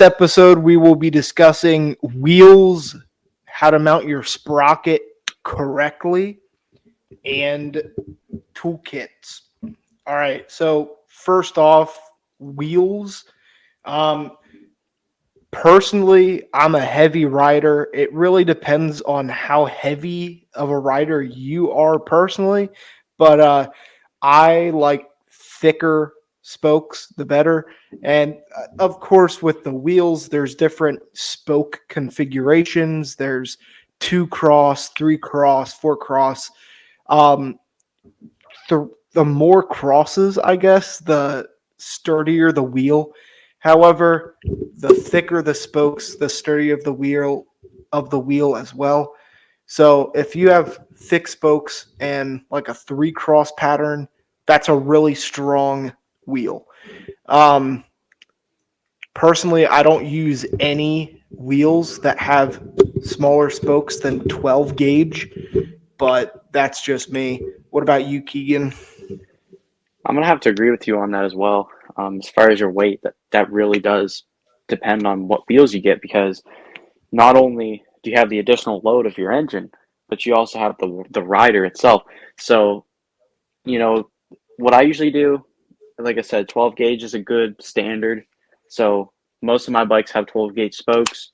episode, we will be discussing wheels, how to mount your sprocket correctly, and toolkits. All right. So first off, wheels. Um, Personally, I'm a heavy rider. It really depends on how heavy of a rider you are personally, but I like thicker spokes, the better. And of course, with the wheels, there's different spoke configurations. There's 2 cross, 3 cross, 4 cross. Um, the more crosses, I guess, the sturdier the wheel. However, the thicker the spokes, the sturdier of the wheel as well. So if you have thick spokes and like a 3 cross pattern, that's a really strong wheel. Um, Personally, I don't use any wheels that have smaller spokes than 12 gauge, but that's just me. What about you, Keegan? I'm gonna have to agree with you on that as well. As far as your weight, that really does depend on what wheels you get because not only do you have the additional load of your engine, but you also have the rider itself. So, you know, what I usually do, like I said, 12 gauge is a good standard. So most of my bikes have 12 gauge spokes,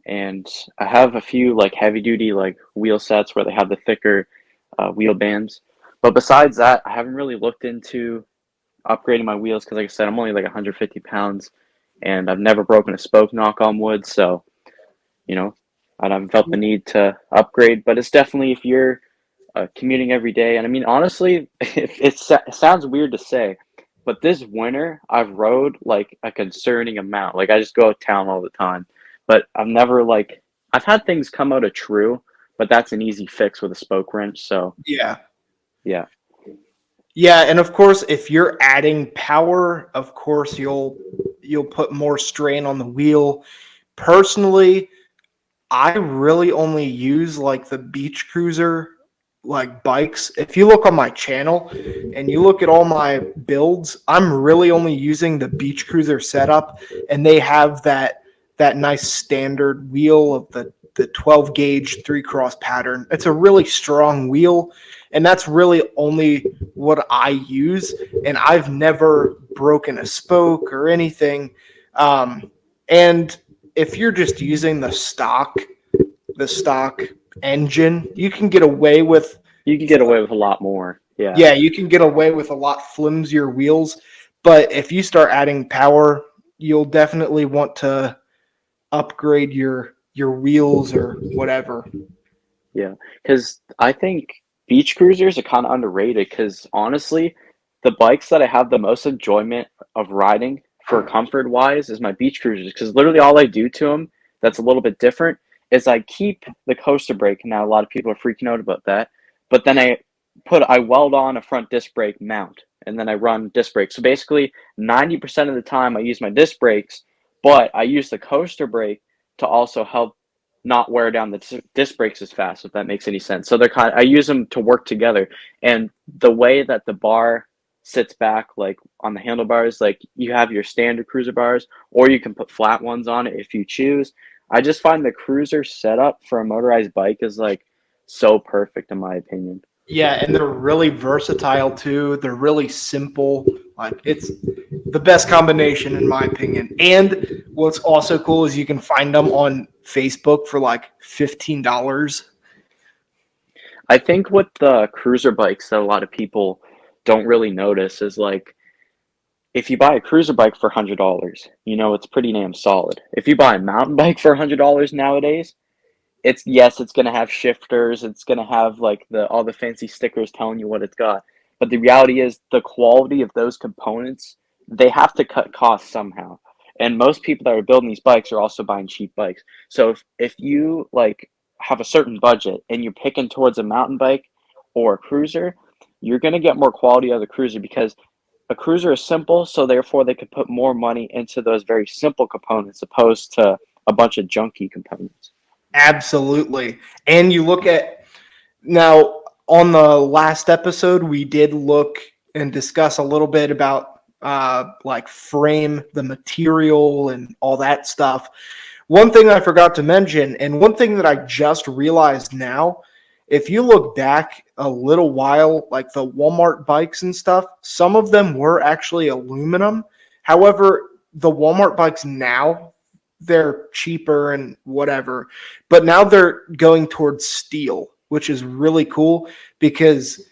and I have a few like heavy duty like wheel sets where they have the thicker wheel bands. But besides that, I haven't really looked into upgrading my wheels because, like I said, I'm only like 150 pounds, and I've never broken a spoke. Knock on wood. So you know, I haven't felt the need to upgrade. But it's definitely if you're commuting every day, and I mean honestly, it sounds weird to say, but this winter I've rode like a concerning amount. Like I just go to town all the time, but I've had things come out of true, but that's an easy fix with a spoke wrench. So Yeah. yeah. Yeah, and of course, if you're adding power, of course you'll put more strain on the wheel. Personally, I really only use like the beach cruiser like bikes. If you look on my channel and you look at all my builds, I'm really only using the beach cruiser setup, and they have that nice standard wheel of the 12 gauge 3 cross pattern. It's a really strong wheel, and that's really only what I use. And I've never broken a spoke or anything. And if you're just using the stock engine, you can get away with You can get away with a lot more. Yeah. yeah, you can get away with a lot flimsier wheels. But if you start adding power, you'll definitely want to upgrade your wheels or whatever. Yeah, because I think beach cruisers are kind of underrated. Because honestly, the bikes that I have the most enjoyment of riding for comfort wise is my beach cruisers. Because literally all I do to them that's a little bit different is I keep the coaster brake. Now a lot of people are freaking out about that, but then I weld on a front disc brake mount, and then I run disc brakes. So basically, 90% of the time I use my disc brakes, but I use the coaster brake to also help not wear down the disc brakes as fast, if that makes any sense. So I use them to work together, and the way that the bar sits back, like on the handlebars, like you have your standard cruiser bars, or you can put flat ones on it if you choose. I just find the cruiser setup for a motorized bike is like so perfect in my opinion. Yeah, and they're really versatile too. They're really simple. Like it's the best combination in my opinion. And what's also cool is you can find them on Facebook for like $15. I think what the cruiser bikes that a lot of people don't really notice is like if you buy a cruiser bike for $100, it's pretty damn solid. If you buy a mountain bike for $100 nowadays, it's gonna have shifters, it's gonna have like the all the fancy stickers telling you what it's got. But the reality is the quality of those components, they have to cut costs somehow. And most people that are building these bikes are also buying cheap bikes. So if you like have a certain budget and you're picking towards a mountain bike or a cruiser, you're gonna get more quality out of the cruiser because a cruiser is simple, so therefore they could put more money into those very simple components opposed to a bunch of junky components. Absolutely. And you look at now on the last episode, we did look and discuss a little bit about like frame, the material, and all that stuff. One thing I forgot to mention, and one thing that I just realized now, if you look back a little while, like the Walmart bikes and stuff, some of them were actually aluminum. However, the Walmart bikes now, they're cheaper and whatever, but now they're going towards steel, which is really cool because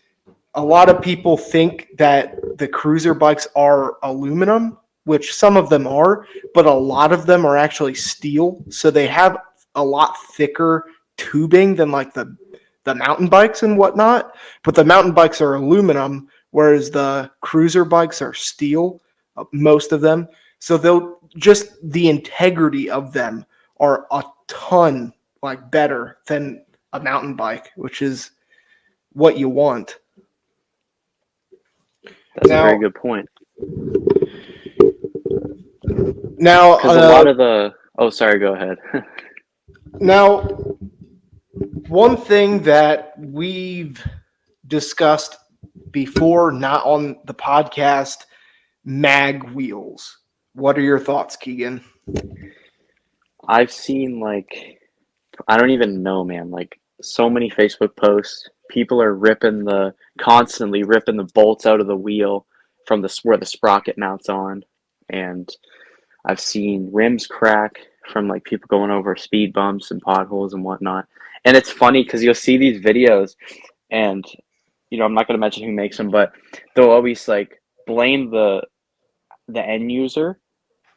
a lot of people think that the cruiser bikes are aluminum, which some of them are, but a lot of them are actually steel. So they have a lot thicker tubing than like the mountain bikes and whatnot. But the mountain bikes are aluminum, whereas the cruiser bikes are steel, most of them. So they'll just the integrity of them are a ton like better than a mountain bike, which is what you want. That's a very Now, good point. now, Because a lot of the oh, sorry, go ahead. now, one thing that we've discussed before, not on the podcast, mag wheels. What are your thoughts, Keegan? I've seen like I don't even know, man. Like so many Facebook posts, people are constantly ripping the bolts out of the wheel from the where the sprocket mounts on, and I've seen rims crack from like people going over speed bumps and potholes and whatnot. And it's funny because you'll see these videos, and I'm not going to mention who makes them, but they'll always like blame the end user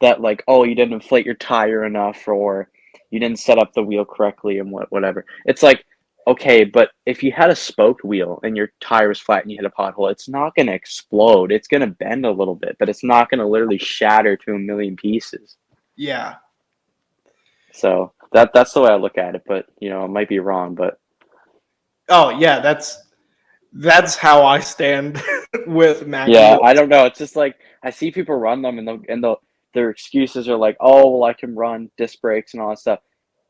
that like, oh, you didn't inflate your tire enough or you didn't set up the wheel correctly and whatever. It's like, okay, but if you had a spoked wheel and your tire was flat and you hit a pothole, it's not going to explode. It's going to bend a little bit, but it's not going to literally shatter to a million pieces. Yeah. So that's the way I look at it, but I might be wrong, but Oh, yeah. That's how I stand with mag yeah, I wheels. don't know. It's just like I see people run them and their excuses are like, "Oh, well, I can run disc brakes and all that stuff."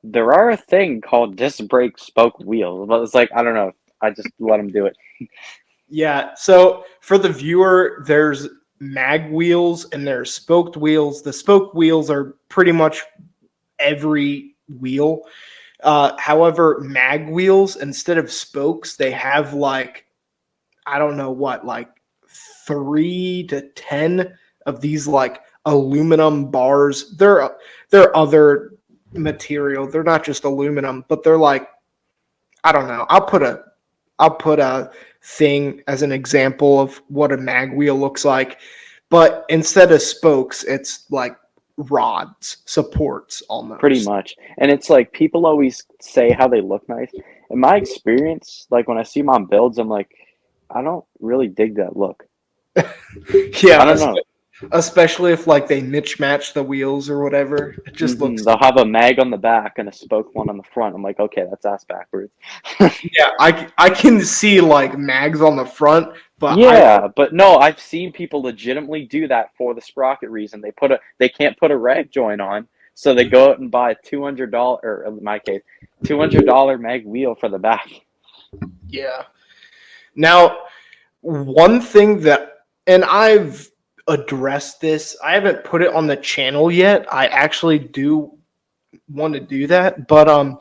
There are a thing called disc brake spoke wheels, but it's like I don't know. I just let them do it. Yeah. So for the viewer, there's mag wheels and there's spoked wheels. The spoked wheels are pretty much every wheel. However, mag wheels, instead of spokes, they have like, I don't know what, like 3 to 10 of these like aluminum bars. They're other material. They're not just aluminum, but they're like, I don't know. I'll put a thing as an example of what a mag wheel looks like. But instead of spokes, it's like rods, supports Pretty almost. much. And it's like people always say how they look nice. In my experience, like when I see them on builds, I'm like, I don't really dig that look. I Yeah, don't know. especially if like they mismatch the wheels or whatever. It just looks. They'll have a mag on the back and a spoke one on the front. I'm like, okay, that's ass backwards. Yeah, I can see like mags on the front, but I Yeah, but no, I've seen people legitimately do that for the sprocket reason. They can't put a rag joint on, so they go out and buy a $200, or in my case, $200 mag wheel for the back. yeah. Now, one thing that, and I've addressed this, I haven't put it on the channel yet. I actually do want to do that, but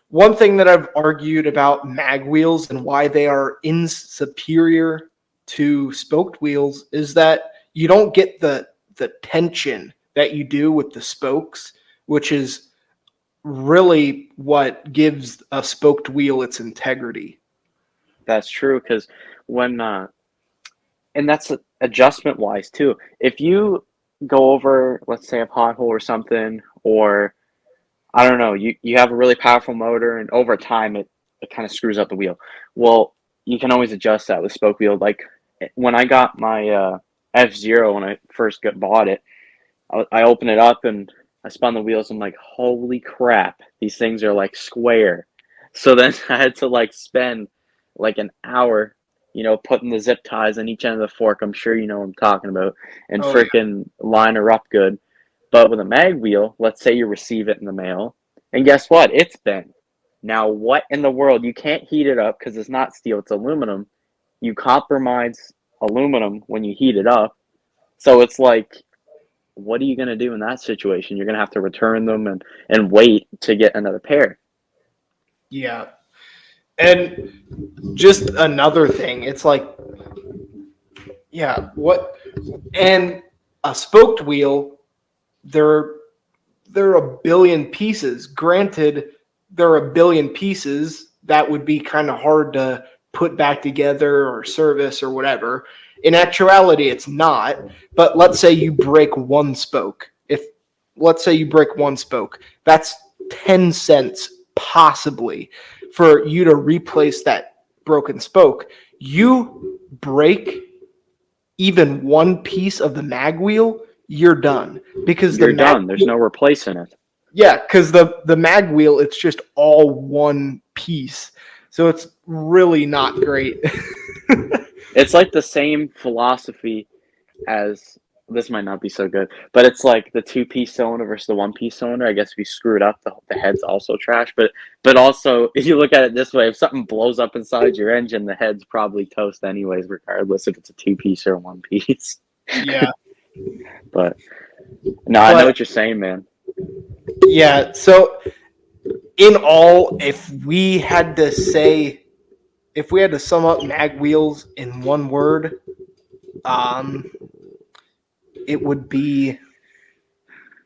one thing that I've argued about mag wheels and why they are superior to spoked wheels is that you don't get the tension that you do with the spokes, which is really what gives a spoked wheel its integrity. That's true because when and that's adjustment wise too. If you go over, let's say, a pothole or something, or I don't know, you have a really powerful motor, and over time it kind of screws up the wheel. Well, you can always adjust that with spoke wheel. Like when I got my F-Zero when I first bought it, I opened it up and I spun the wheels. I'm like, holy crap, these things are like square. So then I had to like spend like an hour, putting the zip ties on each end of the fork. I'm sure you know what I'm talking about, and Oh yeah. freaking line her up good. But with a mag wheel, let's say you receive it in the mail, and guess what? It's bent. Now, what in the world? You can't heat it up because it's not steel, it's aluminum. You compromise aluminum when you heat it up. So it's like, what are you going to do in that situation? You're going to have to return them and wait to get another pair. Yeah. And just another thing, it's like, yeah, what? And a spoked wheel, they're they're a billion pieces. Granted, they're a billion pieces. That would be kind of hard to put back together or service or whatever. In actuality, it's not. But let's say you break one spoke. If let's say you break one spoke, that's 10 cents possibly for you to replace that broken spoke. You break even one piece of the mag wheel, you're done because the You're mag done. There's no replacing it. yeah, because the mag wheel, it's just all one piece, so it's really not great. It's like the same philosophy as this might not be so good, but it's like the two-piece cylinder versus the one-piece cylinder. I guess if you screw it up, the head's also trash. But also, if you look at it this way, if something blows up inside your engine, the head's probably toast anyways, regardless if it's a two-piece or a one-piece. Yeah, But no, I know but what you're saying, man. yeah. So in all, if we had to sum up mag wheels in one word, um, it would be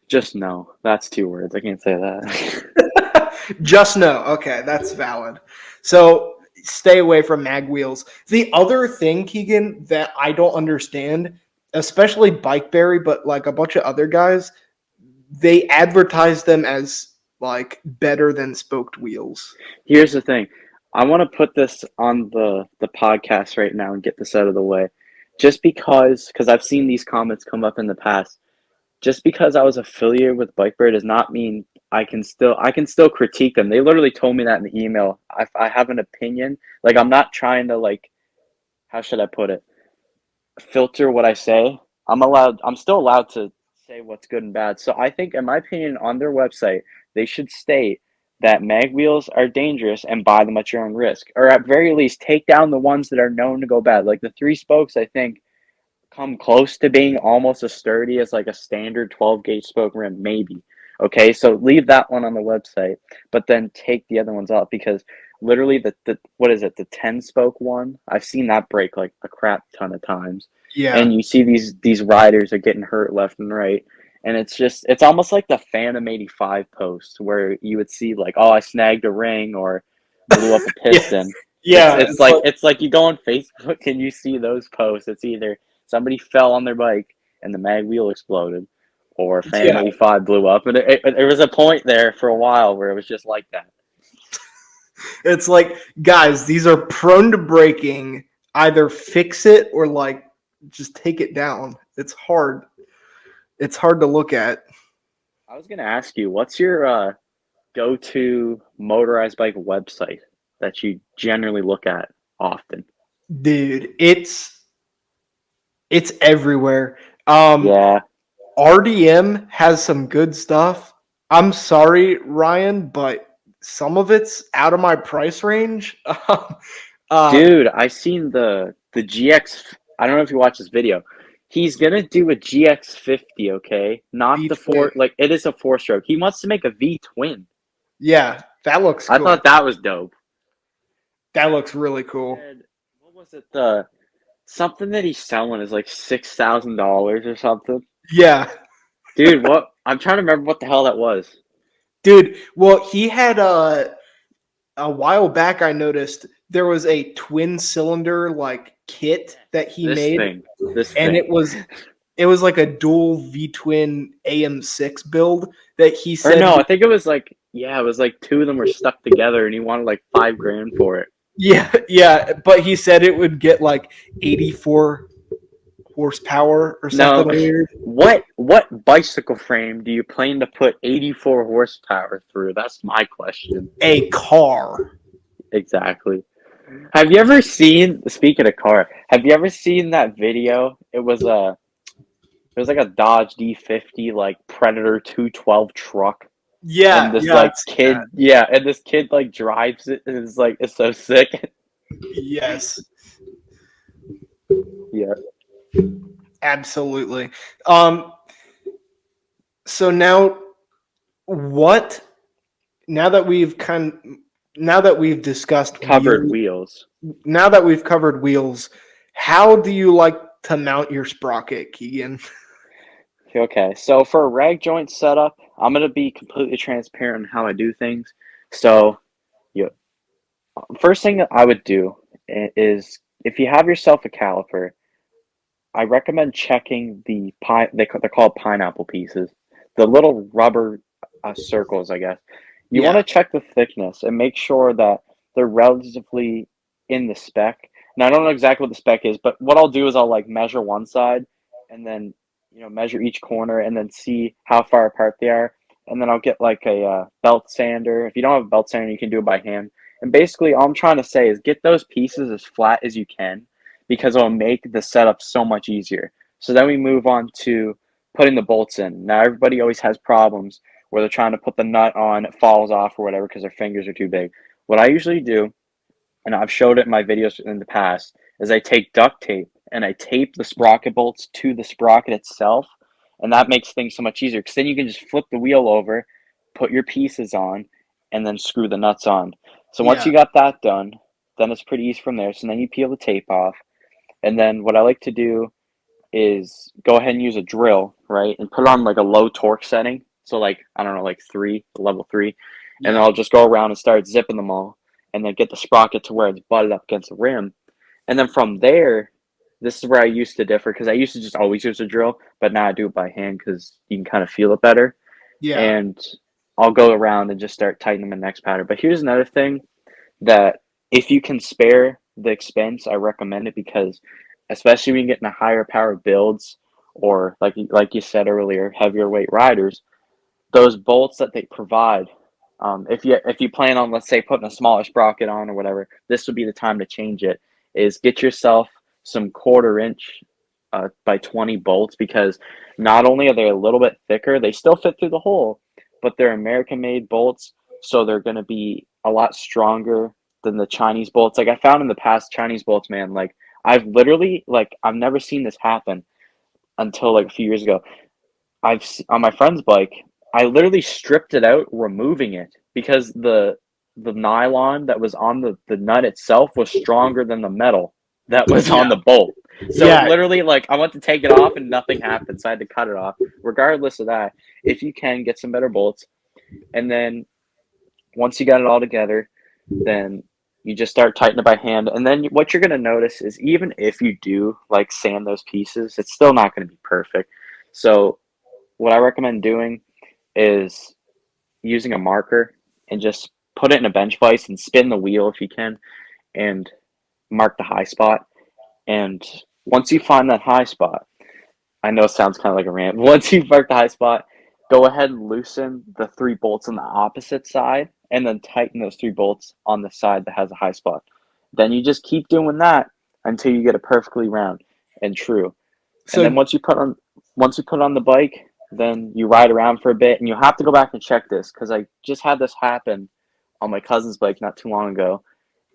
Just no. That's 2 words. I can't say that. just no. Okay, that's valid. So stay away from mag wheels. The other thing, Keegan, that I don't understand, especially Bikeberry, but like a bunch of other guys, they advertise them as like better than spoked wheels. Here's the thing. I want to put this on the podcast right now and get this out of the way. Just because I've seen these comments come up in the past. Just because I was affiliated with Bikeberry does not mean I can still critique them. They literally told me that in the email. I have an opinion. Like, I'm not trying to, like, how should I put it? Filter what I say. I'm still allowed to say what's good and bad. So I think, in my opinion, on their website, they should state that mag wheels are dangerous and buy them at your own risk. Or at very least, take down the ones that are known to go bad. Like the three spokes, I think, come close to being almost as sturdy as like a standard 12 gauge spoke rim, maybe. Okay, so leave that one on the website, but then take the other ones off because literally the what is it, the 10 spoke one? I've seen that break like a crap ton of times. Yeah. And you see these riders are getting hurt left and right. And it's almost like the Phantom 85 post where you would see like, oh, I snagged a ring or blew up a Yes. piston. It's Yeah. it's like it's like you go on Facebook and you see those posts. It's either somebody fell on their bike and the mag wheel exploded, or Phantom Yeah. 85 blew up. And there was a point there for a while where it was just like that. It's like, guys, these are prone to breaking. Either fix it or like just take it down. It's hard. It's hard to look at. I was going to ask you, what's your go-to motorized bike website that you generally look at often? Dude, it's everywhere. Um Yeah. RDM has some good stuff. I'm sorry, Ryan, but some of it's out of my price range. uh, Dude, I seen the GX. I don't know if you watched this video. He's gonna do a GX50, okay? Not V the twin. four, like it is a four-stroke. He wants to make a V twin. Yeah, that looks I cool. thought that was dope. That looks really cool. And what was it? The something that he's selling is like $6,000 or something. Yeah, Dude, what? I'm trying to remember what the hell that was. dude. Well, he had a while back. I noticed there was a twin cylinder like kit that he This made, thing. This and thing. it was like a dual V twin AM6 build that he Or said. no, I think it was like, yeah, it was like two of them were stuck together and he wanted like 5 grand for it. Yeah, yeah, but he said it would get like 84 horsepower or something Now, weird. what bicycle frame do you plan to put 84 horsepower through? That's my question. A car. Exactly. Have you ever seen, speaking of car, have you ever seen that video? It was like a Dodge D50 like Predator 212 truck, and Yeah, this yeah, I've like seen kid, that. yeah, and this kid like drives it and it's so sick. Yes. Yeah. Absolutely. Um, so what now that we've now that we've discussed Covered wheel wheels. now that we've covered wheels, how do you like to mount your sprocket, Keegan? Okay, so for a rag joint setup, I'm gonna be completely transparent on how I do things. So, you first thing that I would do is if you have yourself a caliper, I recommend checking the they're called pineapple pieces, the little rubber circles, I guess. You want Yeah, to check the thickness and make sure that they're relatively in the spec. Now I don't know exactly what the spec is, but what I'll do is I'll like measure one side and then measure each corner and then see how far apart they are. And then I'll get like a belt sander. If you don't have a belt sander, you can do it by hand. And basically, all I'm trying to say is get those pieces as flat as you can because it'll make the setup so much easier. So then we move on to putting the bolts in. Now everybody always has problems where they're trying to put the nut on, it falls off or whatever because their fingers are too big. What I usually do, and I've showed it in my videos in the past, is I take duct tape and I tape the sprocket bolts to the sprocket itself, and that makes things so much easier because then you can just flip the wheel over, put your pieces on, and then screw the nuts on. So once yeah, you got that done, then it's pretty easy from there. So then you peel the tape off, and then what I like to do is go ahead and use a drill, right? And put it on like a low torque setting. So like, I don't know, like level three. And then yeah, I'll just go around and start zipping them all and then get the sprocket to where it's butted up against the rim. And then from there, this is where I used to differ because I used to just always use a drill, but now I do it by hand because you can kind of feel it better. yeah, And I'll go around and just start tightening the next pattern. But here's another thing that if you can spare the expense, I recommend it because especially when you get into higher power builds or like you said earlier, heavier weight riders, those bolts that they provide. If you plan on, let's say, putting a smaller sprocket on or whatever, this would be the time to change it. Is get yourself some 1/4 inch by 20 bolts because not only are they a little bit thicker, they still fit through the hole, but they're American made bolts, so they're going to be a lot stronger than the Chinese bolts. Like I found in the past, Chinese bolts, man, like I've never seen this happen until like a few years ago. On my friend's bike, I literally stripped it out, removing it because the nylon that was on the nut itself was stronger than the metal that was yeah, on the bolt. So yeah. literally, like I went to take it off and nothing happened, so I had to cut it off. Regardless of that, if you can get some better bolts, and then once you got it all together, then you just start tightening it by hand. And then what you're going to notice is even if you do like sand those pieces, it's still not going to be perfect. So what I recommend doing is using a marker and just put it in a bench vise and spin the wheel if you can and mark the high spot. And once you find that high spot, I know it sounds kind of like a rant. Once you mark the high spot, go ahead and loosen the 3 bolts on the opposite side and then tighten those 3 bolts on the side that has a high spot. Then you just keep doing that until you get it perfectly round and true. And then So once you put it on the bike, then you ride around for a bit, and you have to go back and check this because I just had this happen on my cousin's bike not too long ago,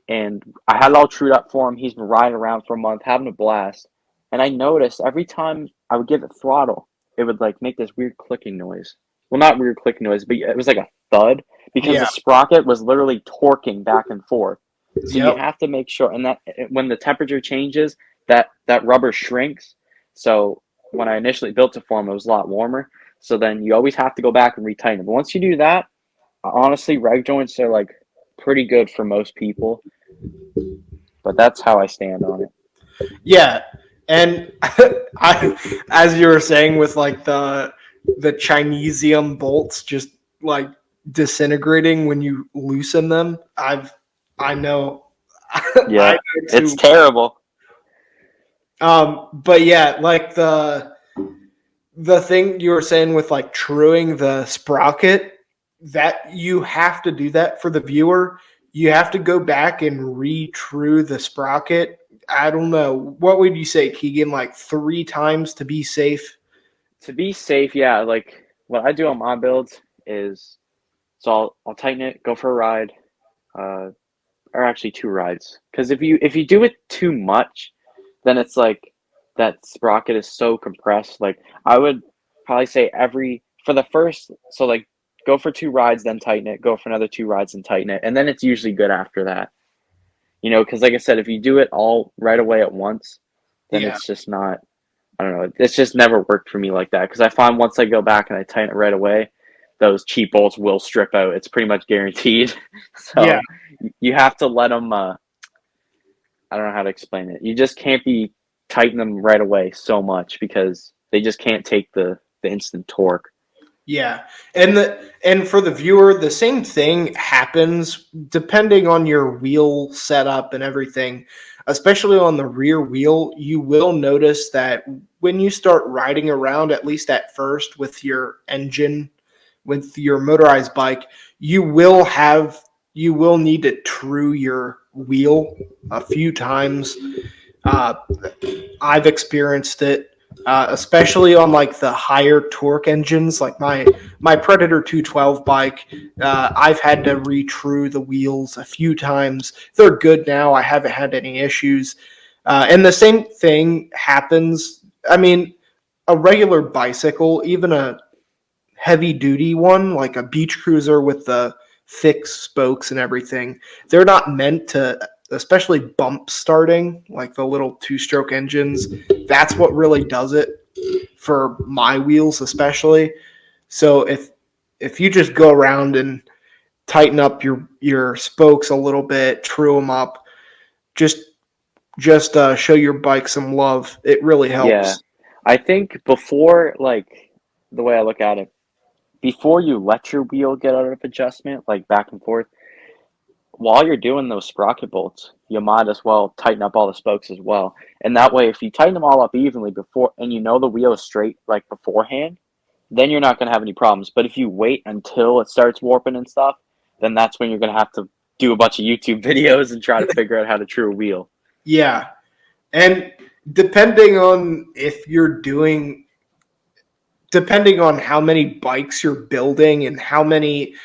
and I had it all trued up for him. He's been riding around for a month, having a blast, and I noticed every time I would give it throttle, it would like make this weird clicking noise. Well, not weird clicking noise, but it was like a thud because the yeah, sprocket was literally torquing back and forth. So you yep. have to make sure, and that when the temperature changes, that rubber shrinks. So when I initially built it for him, it was a lot warmer. So then you always have to go back and retighten it. But once you do that, honestly, reg joints are like pretty good for most people. But that's how I stand on it. Yeah, and as you were saying, with like the Chinesium bolts just like disintegrating when you loosen them, I know I Yeah, know it's too. terrible. But yeah, like the thing you were saying with like truing the sprocket, that you have to do that for the viewer. You have to go back and re-true the sprocket. I don't know. What would you say, Keegan? Like 3 times to be safe? To be safe, yeah, like what I do on my builds is so I'll tighten it, go for a ride, uh, or actually 2 rides. Because if you do it too much, then it's like that sprocket is so compressed. Like I would probably say every for the first so like go for 2 rides, then tighten it, go for another 2 rides and tighten it, and then it's usually good after that. Because like I said, if you do it all right away at once, then Yeah. it's just not. I don't know. It's just never worked for me like that because I find once I go back and I tighten it right away, those cheap bolts will strip out. It's pretty much guaranteed. Yeah. So you have to let them. I don't know how to explain it. You just can't be tighten them right away so much because they just can't take the instant torque. Yeah. And for the viewer, the same thing happens depending on your wheel setup and everything. Especially on the rear wheel, you will notice that when you start riding around, at least at first with your engine, with your motorized bike, you will need to true your wheel a few times. uh, I've experienced it, especially on like the higher torque engines, like my Predator 212 bike. I've had to retrue the wheels a few times. They're good now. I haven't had any issues. And the same thing happens. I mean, a regular bicycle, even a heavy duty one, like a beach cruiser with the thick spokes and everything, they're not meant to, especially bump starting, like the little 2-stroke engines. That's what really does it for my wheels, especially. So if you just go around and tighten up your spokes a little bit, true them up, just show your bike some love. It really Yeah. helps. I think before like the way I look at it, before you let your wheel get out of adjustment, like back and forth, while you're doing those sprocket bolts, you might as well tighten up all the spokes as well. And that way, if you tighten them all up evenly before, and the wheel is straight like beforehand, then you're not going to have any problems. But if you wait until it starts warping and stuff, then that's when you're going to have to do a bunch of YouTube videos and try to figure out how to true a wheel. Yeah. And depending on if you're doing depending on how many bikes you're building and how many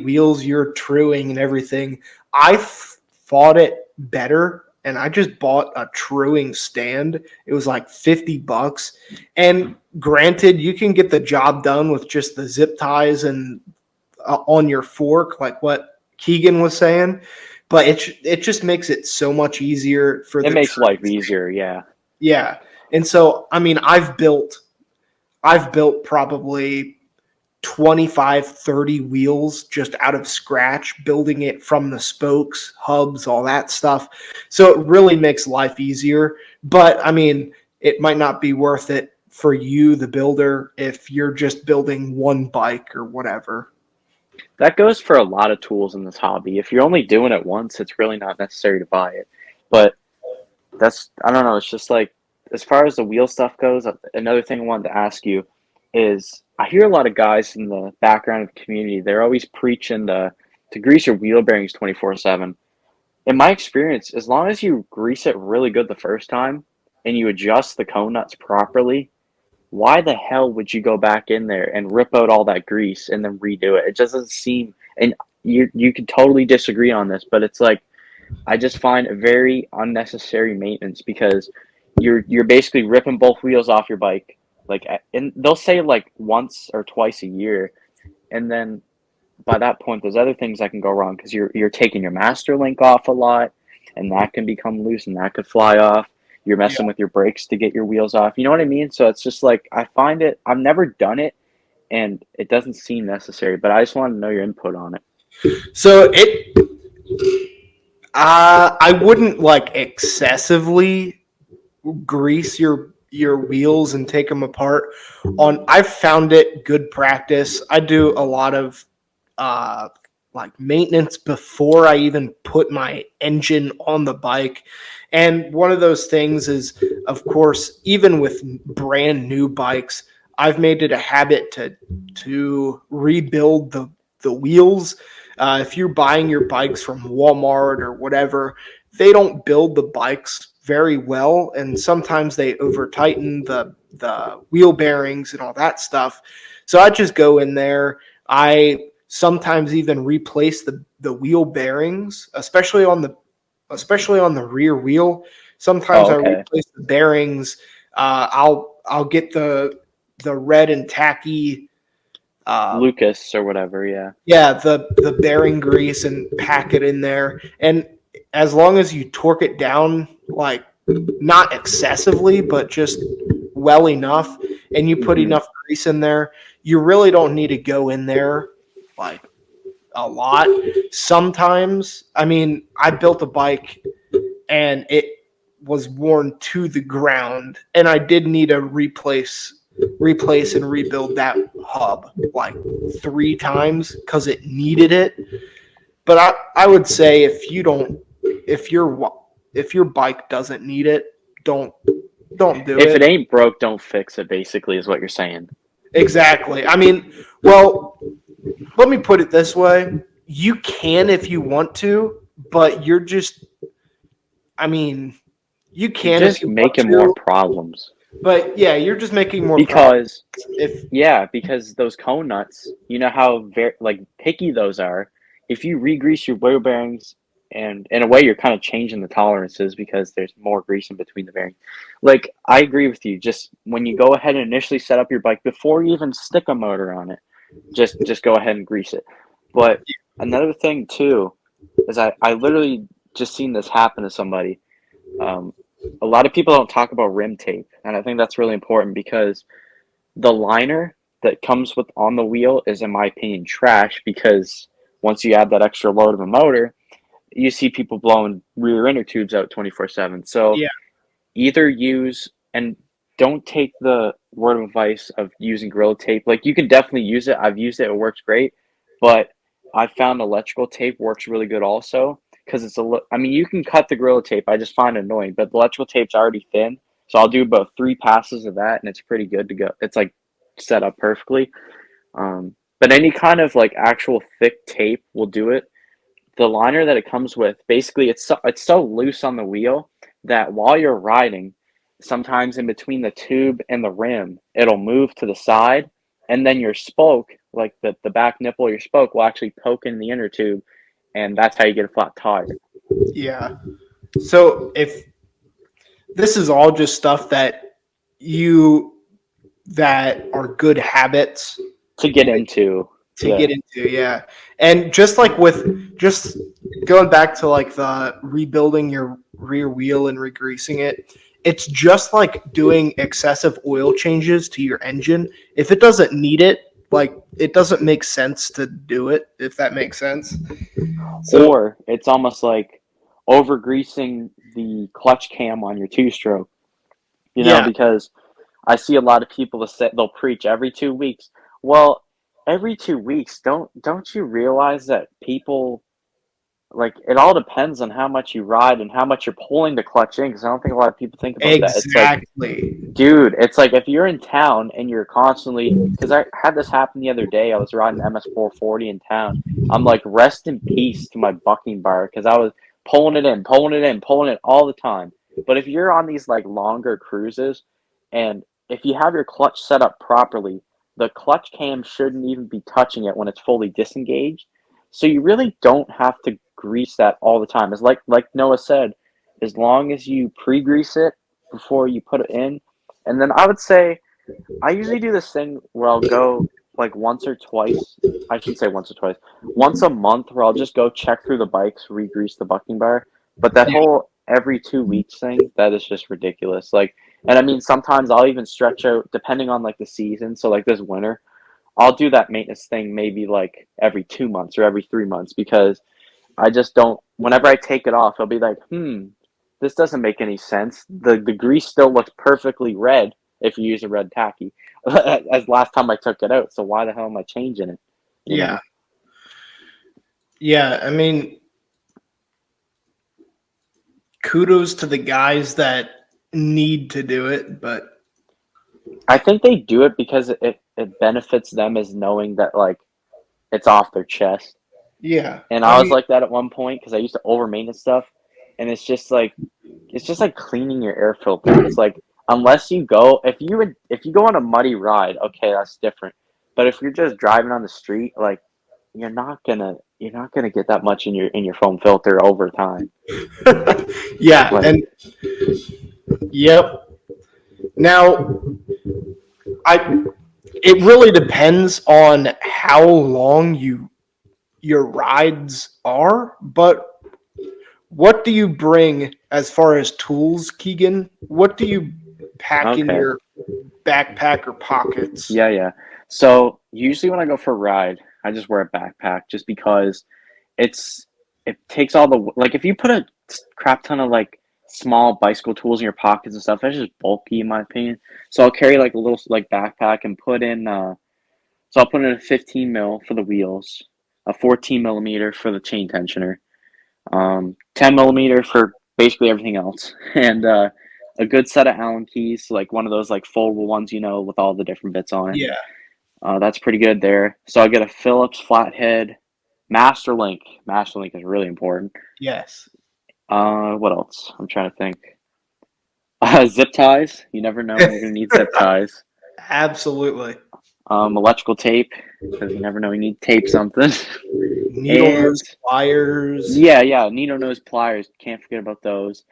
wheels you're truing and everything, I thought it better and I just bought a truing stand. It was like $50. And granted, you can get the job done with just the zip ties and on your fork, like what Keegan was saying. But it just makes it so much easier for It the makes life trues. easier, yeah. Yeah. And so, I mean, I've built probably 25, 30 wheels just out of scratch, building it from the spokes, hubs, all that stuff. So it really makes life easier. But I mean, it might not be worth it for you, the builder, if you're just building one bike or whatever. That goes for a lot of tools in this hobby. If you're only doing it once, it's really not necessary to buy it. But I don't know, it's just like as far as the wheel stuff goes, another thing I wanted to ask you is I hear a lot of guys in the background of the community, they're always preaching to grease your wheel bearings 24/7. In my experience, as long as you grease it really good the first time and you adjust the cone nuts properly, why the hell would you go back in there and rip out all that grease and then redo it? It just doesn't seem, and you could totally disagree on this, but it's like I just find it very unnecessary maintenance because you're basically ripping both wheels off your bike, like, and they'll say like once or twice a year, and then by that point, there's other things that can go wrong because you're taking your master link off a lot, and that can become loose and that could fly off. You're Yeah. messing with your brakes to get your wheels off. You know what I mean? So it's just like I find it. I've never done it, and it doesn't seem necessary. But I just wanted to know your input on it. So I wouldn't like excessively grease your wheels and take them apart. I've found it good practice. I do a lot of uh like maintenance before I even put my engine on the bike. And one of those things is, of course, even with brand new bikes, I've made it a habit to rebuild the wheels. If you're buying your bikes from Walmart or whatever, they don't build the bikes very well, and sometimes they over tighten the wheel bearings and all that stuff. So I just go in there. I sometimes even replace the wheel bearings, especially on the rear wheel. Sometimes Oh, I okay. replace the bearings. I'll get the red and tacky. Lucas or whatever, yeah. Yeah, the bearing grease and pack it in there. And as long as you torque it down, like not excessively, but just well enough, and you put Hmm. enough grease in there, you really don't need to go in there like a lot. Sometimes, I mean, I built a bike and it was worn to the ground, and I did need to replace and rebuild that hub like 3 times because it needed it. But I would say if your bike doesn't need it, don't don't do If it. it ain't broke, don't fix it, basically, is what you're saying. Exactly. I mean, well, let me put it this way: you can if you want to, but you're just. I mean, you You're can if just you want making more to, problems. but yeah, you're just making more problems. Because If Yeah, because those cone nuts, you know how very like picky those are. If you re-grease your wheel bearings, and in a way you're kind of changing the tolerances because there's more grease in between the bearings. Like I agree with you. Just when you go ahead and initially set up your bike before you even stick a motor on it, just go ahead and grease it. But another thing too is I literally just seen this happen to somebody. Um, a lot of people don't talk about rim tape, and I think that's really important because the liner that comes with on the wheel is, in my opinion, trash because once you add that extra load of a motor, you see people blowing rear inner tubes out 24/7. So yeah, either use and don't take the word of advice of using Gorilla Tape. Like you can definitely use it. I've used it. It works great. But I found electrical tape works really good also because I mean, you can cut the Gorilla Tape. I just find it annoying, but the electrical tape's already thin. So I'll do about 3 passes of that and it's pretty good to go. It's like set up perfectly. But any kind of like actual thick tape will do it. The liner that it comes with, basically, it's so loose on the wheel that while you're riding, sometimes in between the tube and the rim, it'll move to the side, and then your spoke, like the back nipple of your spoke, will actually poke in the inner tube, and that's how you get a flat tire. yeah. So if this is all just stuff you that are good habits To get into, to yeah. get into, yeah. And just like with just going back to like the rebuilding your rear wheel and regreasing it, it's just like doing excessive oil changes to your engine. If it doesn't need it, like it doesn't make sense to do it, if that makes sense. So Or it's almost like over greasing the clutch cam on your two stroke, yeah, because I see a lot of people that say they'll preach every 2 weeks. Well, every 2 weeks, don't you realize that people, like, it all depends on how much you ride and how much you're pulling the clutch in? Because I don't think a lot of people think about that. It's like, exactly. dude, it's like if you're in town and you're constantly, because I had this happen the other day. I was riding MS440 in town. I'm like, rest in peace to my bucking bar because I was pulling it in, pulling it in, pulling it all the time. But if you're on these like longer cruises, and if you have your clutch set up properly, the clutch cam shouldn't even be touching it when it's fully disengaged. So you really don't have to grease that all the time. It's like Noah said, as long as you pre-grease it before you put it in. And then I would say I usually do this thing where I'll go like once or twice. I shouldn't say once or twice. Once a month where I'll just go check through the bikes, re-grease the bucking bar. But that whole every 2 weeks thing, that is just ridiculous. Like, and I mean, sometimes I'll even stretch out depending on like the season. So like this winter, I'll do that maintenance thing maybe like every 2 months or every 3 months because I just don't. Whenever I take it off, I'll be like, this doesn't make any sense. The grease still looks perfectly red if you use a red tacky, as last time I took it out. So why the hell am I changing it? You Yeah. know. Yeah, I mean, kudos to the guys that need to do it, but I think they do it because it benefits them as knowing that like it's off their chest. yeah. And I I was mean, like that at one point because I used to over maintenance stuff, and it's just like cleaning your air filter. It's like unless you go if you go on a muddy ride, okay, that's different. But if you're just driving on the street, like you're not gonna. you're not going to get that much in your foam filter over time. Yeah, Like, and yep. Now, I it really depends on how long your rides are, but what do you bring as far as tools, Keegan? What do you pack in okay, your backpack or pockets? yeah, yeah. So usually when I go for a ride, I just wear a backpack just because it's it takes all the like if you put a crap ton of like small bicycle tools in your pockets and stuff, that's just bulky in my opinion. So I'll carry like a little like backpack and put in so I'll put in a 15 mil for the wheels, a 14 millimeter for the chain tensioner, 10 millimeter for basically everything else, and a good set of Allen keys, like one of those like foldable ones, with all the different bits on it. Yeah. That's pretty good there. So I'll get a Phillips flathead, Master Link. Master Link is really important. Yes. What else? I'm trying to think. Zip ties. You never know when you're gonna need zip ties. Absolutely. Electrical tape because you never know you need to tape something. Needle And nose pliers. yeah, yeah, needle nose pliers. Can't forget about those.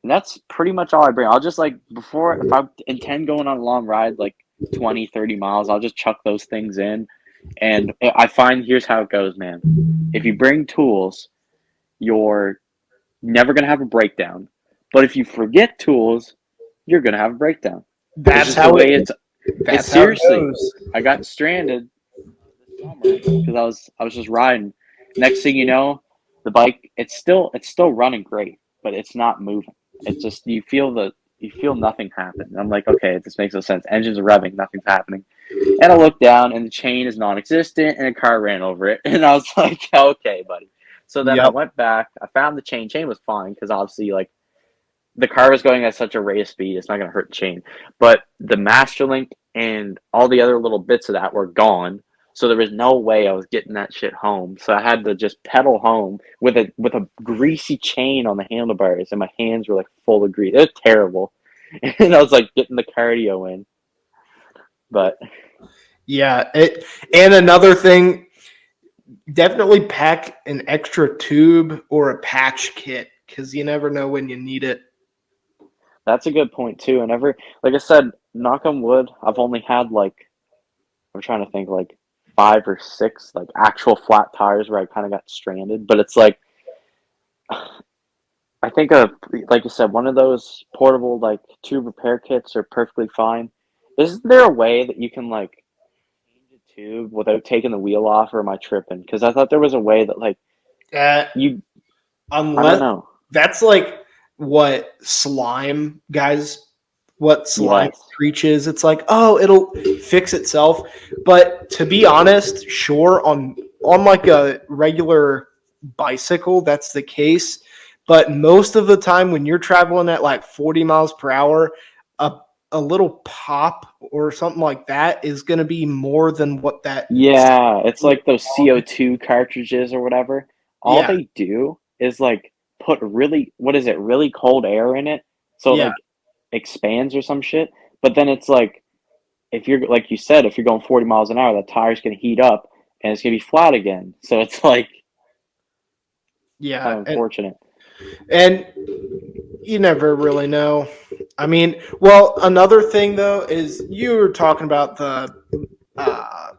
And that's pretty much all I bring. I'll just like before if I intend going on a long ride like 20, 30 miles, I'll just chuck those things in. And I find here's how it goes, man. If you bring tools, you're never going to have a breakdown. But if you forget tools, you're going to have a breakdown. It's That's just the how way it it's that's how it seriously. goes. I got stranded this summer because I was just riding. Next thing you know, the bike it's still running great, but it's not moving. It's just you feel nothing happen. I'm like, okay, this makes no sense. Engines are revving, nothing's happening. And I looked down, and the chain is non-existent, and a car ran over it. And I was like, okay, buddy. So then I Yep. went back. I found the chain. Chain was fine because obviously, like the car was going at such a rate of speed, it's not going to hurt the chain. But the master link and all the other little bits of that were gone. So there was no way I was getting that shit home. So I had to just pedal home with a greasy chain on the handlebars, and my hands were like full of grease. It was terrible, and I was like getting the cardio in. But Yeah. And another thing, definitely pack an extra tube or a patch kit because you never know when you need it. that's a good point too. And like I said, knock on wood, I've only had like I'm trying to think like 5 or 6 like actual flat tires where I kind of got stranded. But it's like I think like you said, one of those portable like tube repair kits are perfectly fine. Is there a way that you can like change a tube without taking the wheel off, or am I tripping? Because I thought there was a way that like Uh, you I don't unless know. that's like what slime guys what slime Yes. preaches. It's like, oh, it'll fix itself. But to be honest, sure, on like a regular bicycle, that's the case. But most of the time when you're traveling at like 40 miles per hour, a a little pop or something like that is going to be more than what that. Yeah, it's like those CO2 cartridges or whatever. All Yeah, they do is like put really, what is it, really cold air in it, so it yeah, like expands or some shit. But then it's like if you're like you said, if you're going 40 miles an hour, that tire's gonna heat up and it's gonna be flat again. So it's like yeah. kind of And unfortunate. And you never really know. I mean, well, another thing though is you were talking about the uh,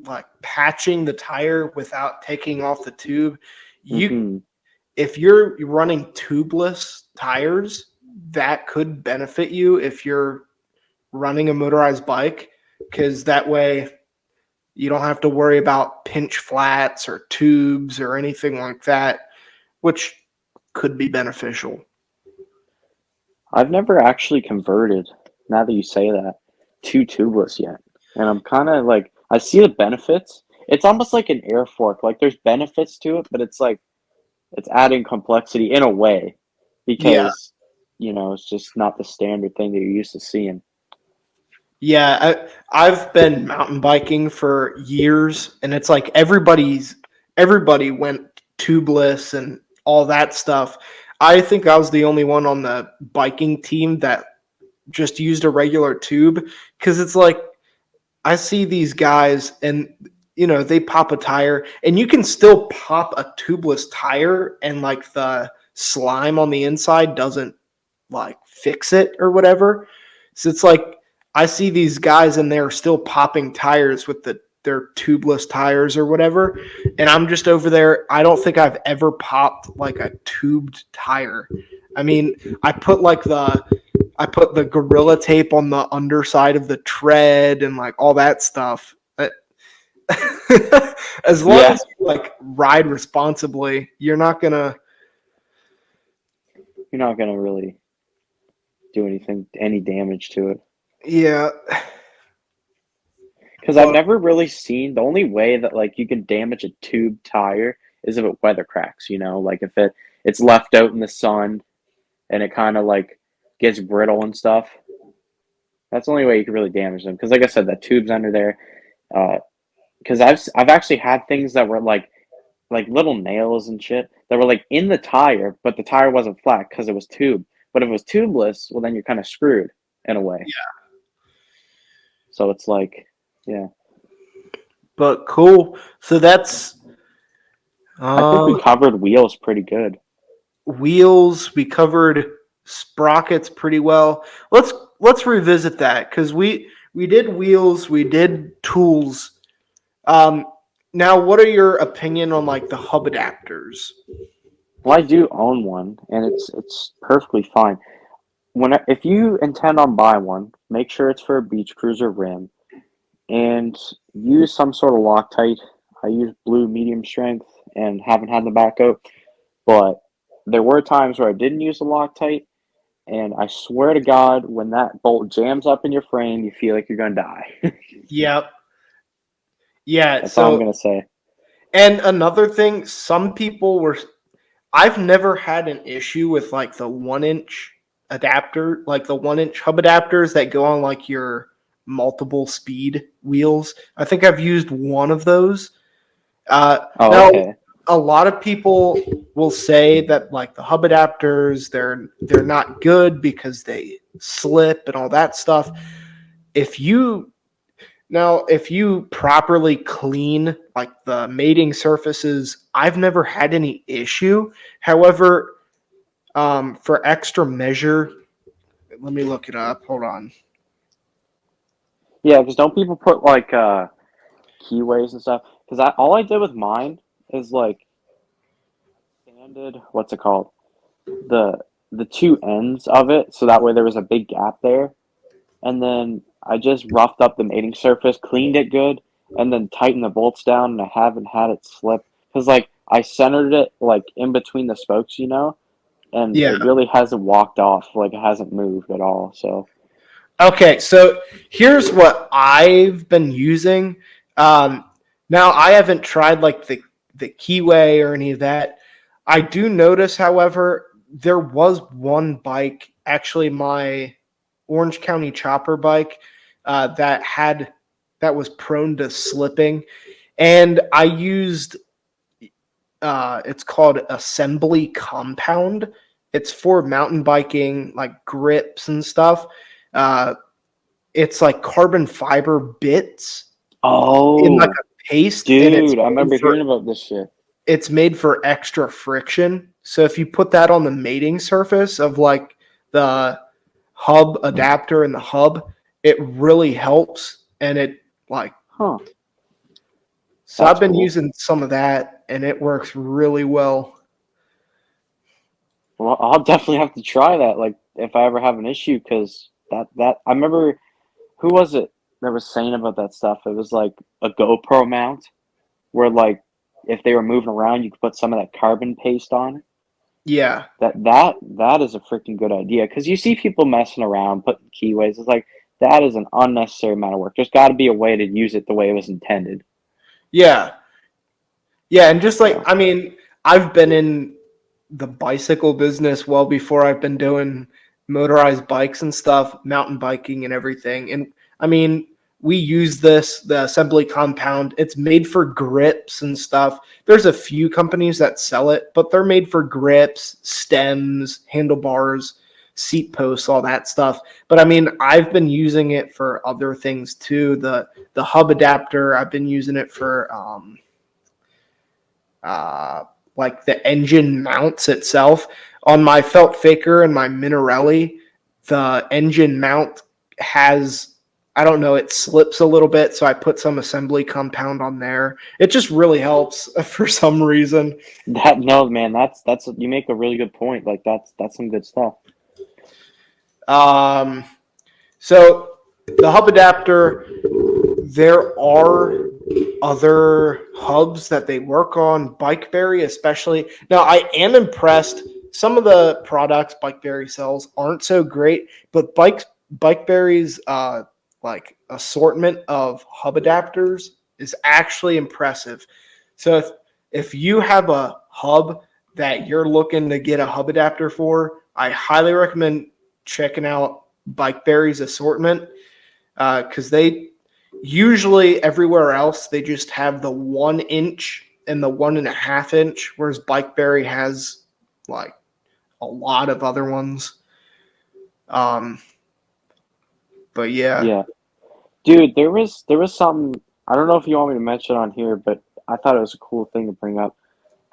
like patching the tire without taking off the tube. You, Hmm. if you're running tubeless tires, that could benefit you if you're running a motorized bike, because that way you don't have to worry about pinch flats or tubes or anything like that, which could be beneficial. I've never actually converted, now that you say that, to tubeless yet. And I'm kind of like, I see the benefits. It's almost like an air fork. Like there's benefits to it, but it's like it's adding complexity in a way Yeah, because it's just not the standard thing that you're used to seeing. yeah, I've been mountain biking for years, and it's like everybody went tubeless and all that stuff. I think I was the only one on the biking team that just used a regular tube because it's like I see these guys and they pop a tire, and you can still pop a tubeless tire, and like the slime on the inside doesn't like fix it or whatever. So it's like I see these guys and they're still popping tires with their tubeless tires or whatever, and I'm just over there. I don't think I've ever popped like a tubed tire. I mean, I put the Gorilla Tape on the underside of the tread and like all that stuff. As long Yeah, as you like ride responsibly, you're not gonna. you're not gonna really do any damage to it. Yeah, Because I've but never really seen the only way that like you can damage a tube tire is if it weather cracks. Like if it's left out in the sun and it kind of like gets brittle and stuff. That's the only way you can really damage them. Because like I said, that tube's under there. Because I've actually had things that were like little nails and shit that were like in the tire, but the tire wasn't flat because it was tube. But if it was tubeless, well then you're kind of screwed in a way. So it's like, yeah. but cool. So that's I think we uh, covered wheels pretty good. wheels. We covered sprockets pretty well. Let's revisit that because we did wheels, we did tools. Um, Now, what are your opinion on like the hub adapters? Well, I do own one, and it's perfectly fine. If you intend on buying one, make sure it's for a beach cruiser rim, and use some sort of Loctite. I use blue medium strength, and haven't had the back out. But there were times where I didn't use the Loctite, and I swear to God, when that bolt jams up in your frame, you feel like you're gonna die. Yep. Yeah. That's all I'm So, gonna say. and another thing, some people were. I've never had an issue with like the 1 inch adapter, like the 1 inch hub adapters that go on like your multiple speed wheels. I think I've used one of those. Oh, Now, okay. a lot of people will say that like the hub adapters, they're not good because they slip and all that stuff. If you if you properly clean like the mating surfaces, I've never had any issue. However, for extra measure, let me look it up. Hold on. Yeah, because don't people put like keyways and stuff? Because all I did with mine is like sanded. What's it called? the the two ends of it, so that way there was a big gap there, and then I just roughed up the mating surface, cleaned it good, and then tightened the bolts down, and I haven't had it slip because like I centered it like in between the spokes, and Yeah. it really hasn't walked off, like it hasn't moved at all. So Okay, so here's what I've been using. Um, Now I haven't tried like the keyway or any of that. I do notice, however, there was one bike, actually my Orange County chopper bike, that was prone to slipping, and I used it's called assembly compound. It's for mountain biking, like grips and stuff. Uh, it's like carbon fiber bits in like oh, a paste, and dude, I remember hearing about this shit. it's made for extra friction. So if you put that on the mating surface of like the hub adapter and the hub, it really helps. And it like Huh, so I've that's been cool. using some of that, and it works really well. Well, I'll definitely have to try that, like if I ever have an issue, because that I remember. Who was it that was saying about that stuff? It was like a GoPro mount where like if they were moving around, you could put some of that carbon paste on. Yeah. That is a freaking good idea because you see people messing around putting keyways. It's like that is an unnecessary amount of work. There's got to be a way to use it the way it was intended. Yeah. Yeah, and just like So I mean, I've been in the bicycle business well before I've been doing motorized bikes and stuff, mountain biking and everything. And I mean, we use the assembly compound. It's made for grips and stuff. There's a few companies that sell it, but they're made for grips, stems, handlebars. seat posts, all that stuff. But I mean, I've been using it for other things too. The hub adapter, I've been using it for uh, like the engine mounts itself. On my felt faker and my Minarelli, the engine mount has, I don't know, it slips a little bit, so I put some assembly compound on there. It just really helps for some reason. That no, man, that's you make a really good point. Like that's some good stuff. Um, so the hub adapter, there are other hubs that they work on, Bikeberry especially. Now, I am impressed. Some of the products Bikeberry sells aren't so great, but Bikeberry's like assortment of hub adapters is actually impressive. So if you have a hub that you're looking to get a hub adapter for, I highly recommend checking out Bikeberry's assortment because they usually everywhere else they just have the 1 inch and the 1.5 inch, whereas Bikeberry has like a lot of other ones. Um, but yeah, Yeah, dude, there was something. I don't know if you want me to mention on here, but I thought it was a cool thing to bring up.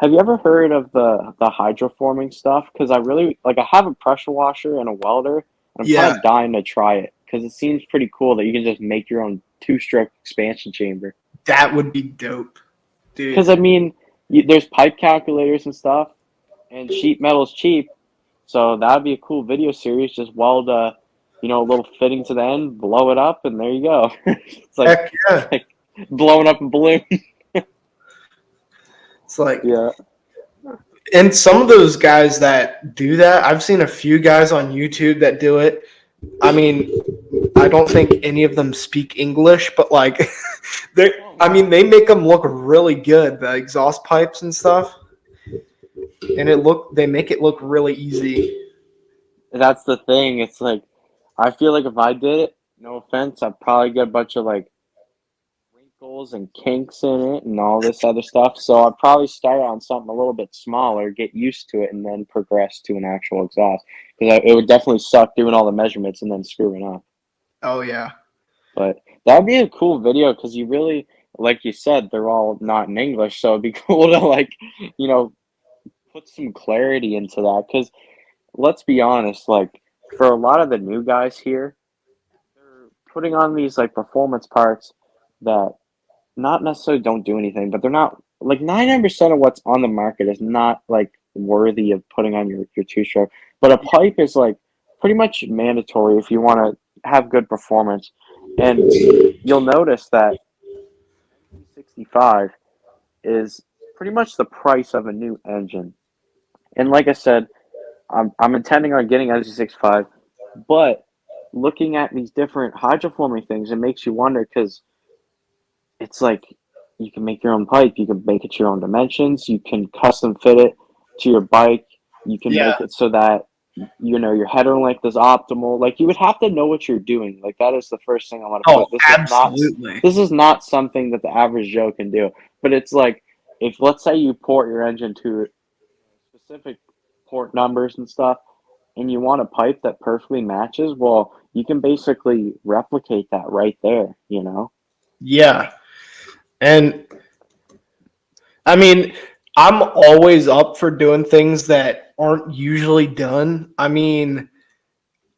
Have you ever heard of the hydroforming stuff? Because I really like. I have a pressure washer and a welder, and I'm kind yeah, of dying to try it because it seems pretty cool that you can just make your own two-stroke expansion chamber. that would be dope, Because I dude. mean, there's pipe calculators and stuff, and sheet metal's cheap, so that'd be a cool video series. Just weld a little fitting to the end, blow it up, and there you go. it's like Heck it's yeah. like blowing up a balloon. It's like, Yeah. and some of those guys that do that, I've seen a few guys on YouTube that do it. I mean, I don't think any of them speak English, but like, they, I mean, they make them look really good. The exhaust pipes and stuff, and they make it look really easy. That's the thing. It's like I feel like if I did it, no offense, I'd probably get a bunch of like wrinkles and kinks in it and all this other stuff. So I'd probably start on something a little bit smaller, get used to it, and then progress to an actual exhaust. Because it would definitely suck doing all the measurements and then screwing up. Oh yeah, But that would be a cool video because you really, like you said, they're all not in English, so it'd be cool to like, you know, put some clarity into that. Because let's be honest, like for a lot of the new guys here, they're putting on these like performance parts that not necessarily don't do anything, but they're not like 99% of what's on the market is not like worthy of putting on your two stroke. But a pipe is like pretty much mandatory if you want to have good performance. And you'll notice that MT65 is pretty much the price of a new engine. And like I said, I'm intending on getting MT65, but looking at these different hydroforming things, it makes you wonder because it's like you can make your own pipe, you can make it your own dimensions, you can custom fit it to your bike, you can yeah. make it so that your header length is optimal. Like you would have to know what you're doing. Like that is the first thing I want to Oh, put. absolutely. This is not something that the average Joe can do. But it's like if let's say you port your engine to specific port numbers and stuff and you want a pipe that perfectly matches, well, you can basically replicate that right there. Yeah, and I mean, I'm always up for doing things that aren't usually done. I mean,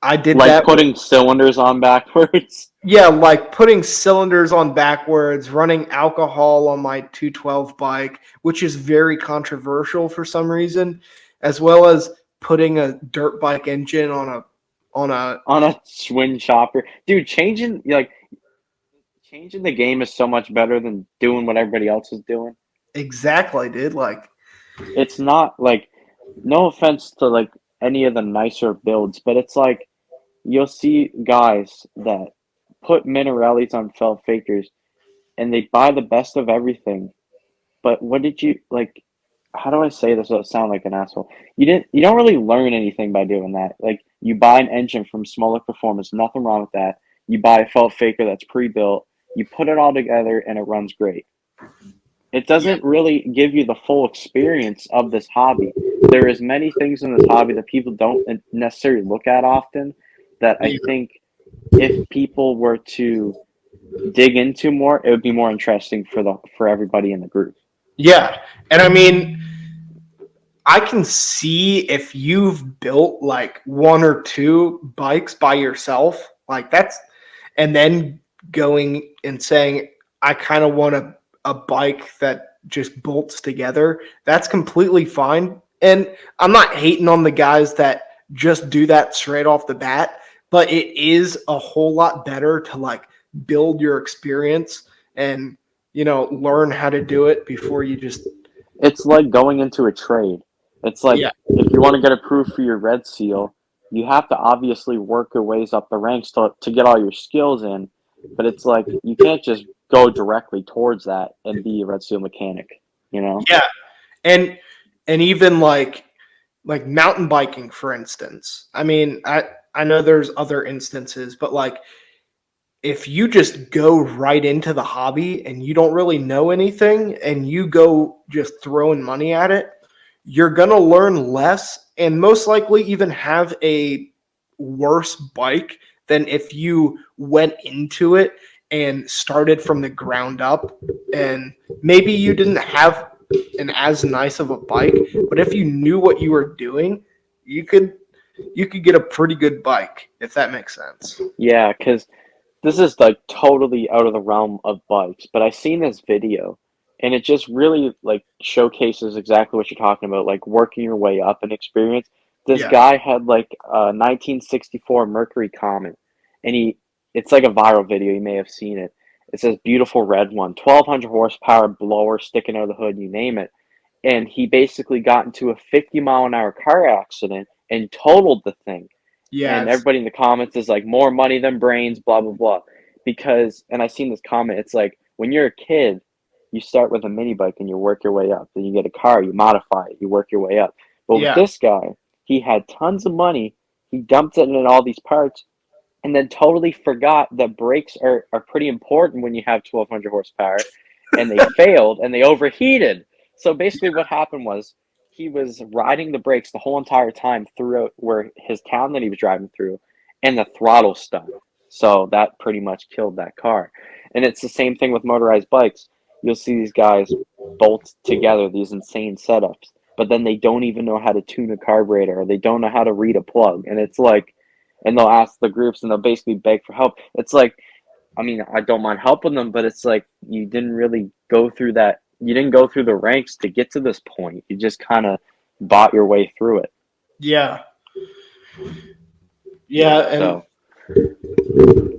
I did Like that with, putting cylinders on backwards. yeah, like putting cylinders on backwards, running alcohol on my 212 bike, which is very controversial for some reason, as well as putting a dirt bike engine on a On a swing chopper. Dude, changing the game is so much better than doing what everybody else is doing. exactly, dude. Like, It's not like no offense to like any of the nicer builds, but it's like you'll see guys that put Minarellis on felt fakers and they buy the best of everything. But what did you like? How do I say this without sound like an asshole? You don't really learn anything by doing that. Like you buy an engine from Smoller Performance, nothing wrong with that. You buy a felt faker that's pre-built, you put it all together and it runs great. It Yeah, doesn't really give you the full experience of this hobby. There is many things in this hobby that people don't necessarily look at often that I yeah, think if people were to dig into more, it would be more interesting for everybody in the group. yeah. And I mean, I can see if you've built like one or two bikes by yourself, like that's, and then going and saying, I kind of want a bike that just bolts together. That's completely fine. And I'm not hating on the guys that just do that straight off the bat, but it is a whole lot better to like build your experience and, learn how to do it before you just, It's like going into a trade. It's like yeah, if you want to get approved for your red seal, you have to obviously work your ways up the ranks to get all your skills in. But it's like you can't just go directly towards that and be a red seal mechanic, you know? yeah. And even like mountain biking, for instance. I mean, I know there's other instances, but like if you just go right into the hobby and you don't really know anything and you go just throwing money at it, you're going to learn less and most likely even have a worse bike than if you went into it and started from the ground up. And maybe you didn't have an as nice of a bike, but if you knew what you were doing, you could get a pretty good bike, if that makes sense. Yeah, because this is like totally out of the realm of bikes, but I seen this video and it just really like showcases exactly what you're talking about, like working your way up in experience. This Yeah. guy had like a 1964 Mercury Comet and it's like a viral video, you may have seen it. It says beautiful red one, 1200 horsepower blower sticking out of the hood, you name it. And he basically got into a 50-mile-an-hour car accident and totaled the thing, and Yes. everybody in the comments is like more money than brains, blah blah blah. Because, and I seen this comment, it's like when you're a kid, you start with a mini bike and you work your way up. Then you get a car, you modify it, you work your way up. But with Yeah. this guy, he had tons of money, he dumped it in all these parts, and then totally forgot that brakes are pretty important when you have 1200 horsepower, and they failed and they overheated. So basically what happened was he was riding the brakes the whole entire time throughout where his town that he was driving through, and the throttle stuck. So that pretty much killed that car. And it's the same thing with motorized bikes. You'll see these guys bolt together these insane setups, but then they don't even know how to tune a carburetor, or they don't know how to read a plug. And it's like, and they'll ask the groups and they'll basically beg for help. It's like, I mean, I don't mind helping them, but it's like you didn't really go through that. You didn't go through the ranks to get to this point. You just kind of bought your way through it. Yeah. Yeah. And So,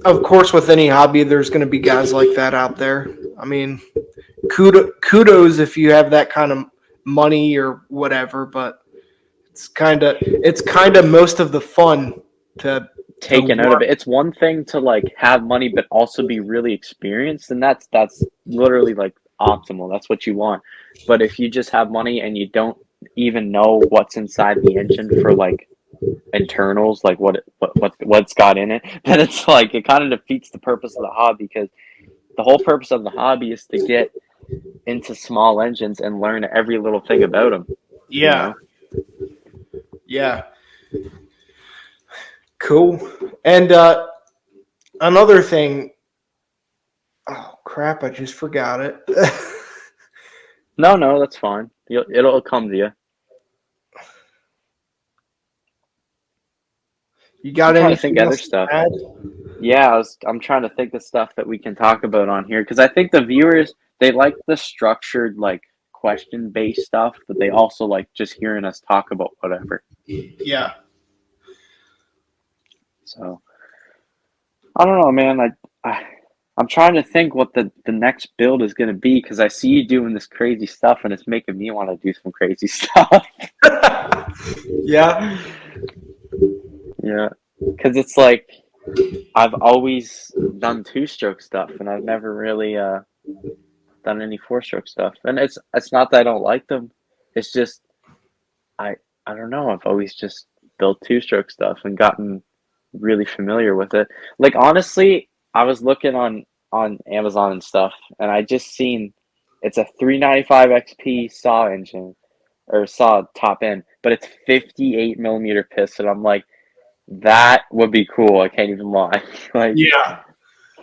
of course, with any hobby, there's going to be guys like that out there. I mean, kudos if you have that kind of money or whatever, but it's kind of most of the fun to taken out of learn. it, it's one thing to like have money, but also be really experienced, and that's literally like optimal. That's what you want. But if you just have money and you don't even know what's inside the engine for like internals, like what's got in it, then it's like it kind of defeats the purpose of the hobby, because the whole purpose of the hobby is to get into small engines and learn every little thing about them, you Yeah. know? Yeah. Cool. And another thing. Oh crap! I just forgot it. No, no, that's fine. It'll come to you. You I'm got trying to think anything of other else to stuff. add? Yeah, I'm trying to think of stuff that we can talk about on here, because I think the viewers, they like the structured like question based stuff, but they also like just hearing us talk about whatever. Yeah. So I don't know, man. I'm trying to think what the next build is going to be, because I see you doing this crazy stuff and it's making me want to do some crazy stuff. Yeah. Yeah, because it's like I've always done two-stroke stuff and I've never really done any four-stroke stuff. And it's not that I don't like them. It's just I I don't know. I've always just built two-stroke stuff and gotten really familiar with it. Like honestly, I was looking on Amazon and stuff, and I just seen It's a 395 XP saw engine or saw top end, but it's 58 millimeter piston. I'm like, that would be cool. I can't even lie. Like Yeah.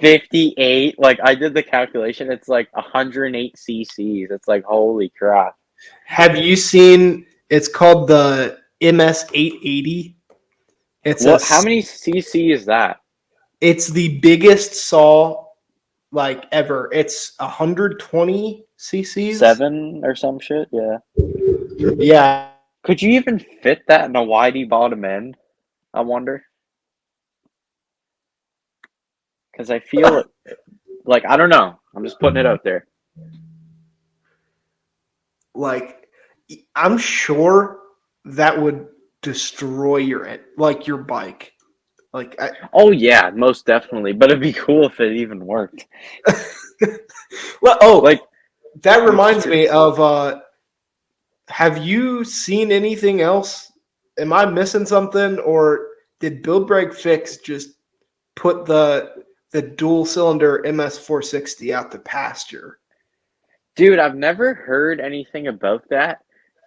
58. Like I did the calculation. It's like 108 cc's. It's like holy crap. Have you seen? It's called the MS 880. It's a. What? How many cc is that? It's the biggest saw like ever. It's 120 cc's. 7 or some shit. Yeah. Yeah, Could you even fit that in a widey bottom end? I wonder. Because I feel it. Like I don't know. I'm just putting it out there. like I'm sure that would destroy your bike. Like I, Oh yeah, most definitely. But it'd be cool if it even worked. well, oh, Like that with reminds strict. me of have you seen anything else? Am I missing something, or did Build Break Fix just put the dual cylinder MS 460 out to pasture? Dude, I've never heard anything about that.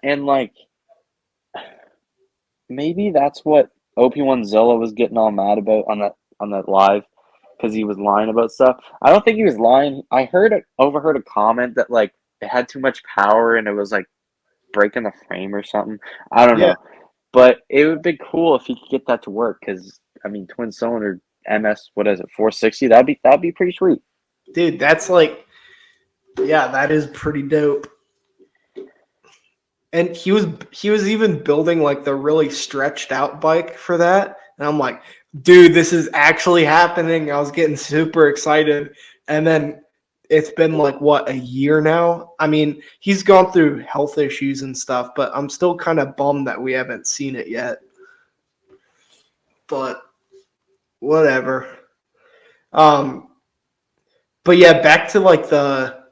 And like maybe that's what OP1 Zilla was getting all mad about on that live because he was lying about stuff. I don't think he was lying. I overheard a comment that like it had too much power and it was like breaking the frame or something. I don't Yeah, know. But it would be cool if he could get that to work because I mean twin cylinder MS, what is it, 460? That'd be pretty sweet. dude, that's like, yeah, that is pretty dope. And he was even building like the really stretched out bike for that. And I'm like, dude, this is actually happening. I was getting super excited. And then it's been like what, a year now? I mean, he's gone through health issues and stuff, but I'm still kind of bummed that we haven't seen it yet. But whatever. Um, but yeah, back to like the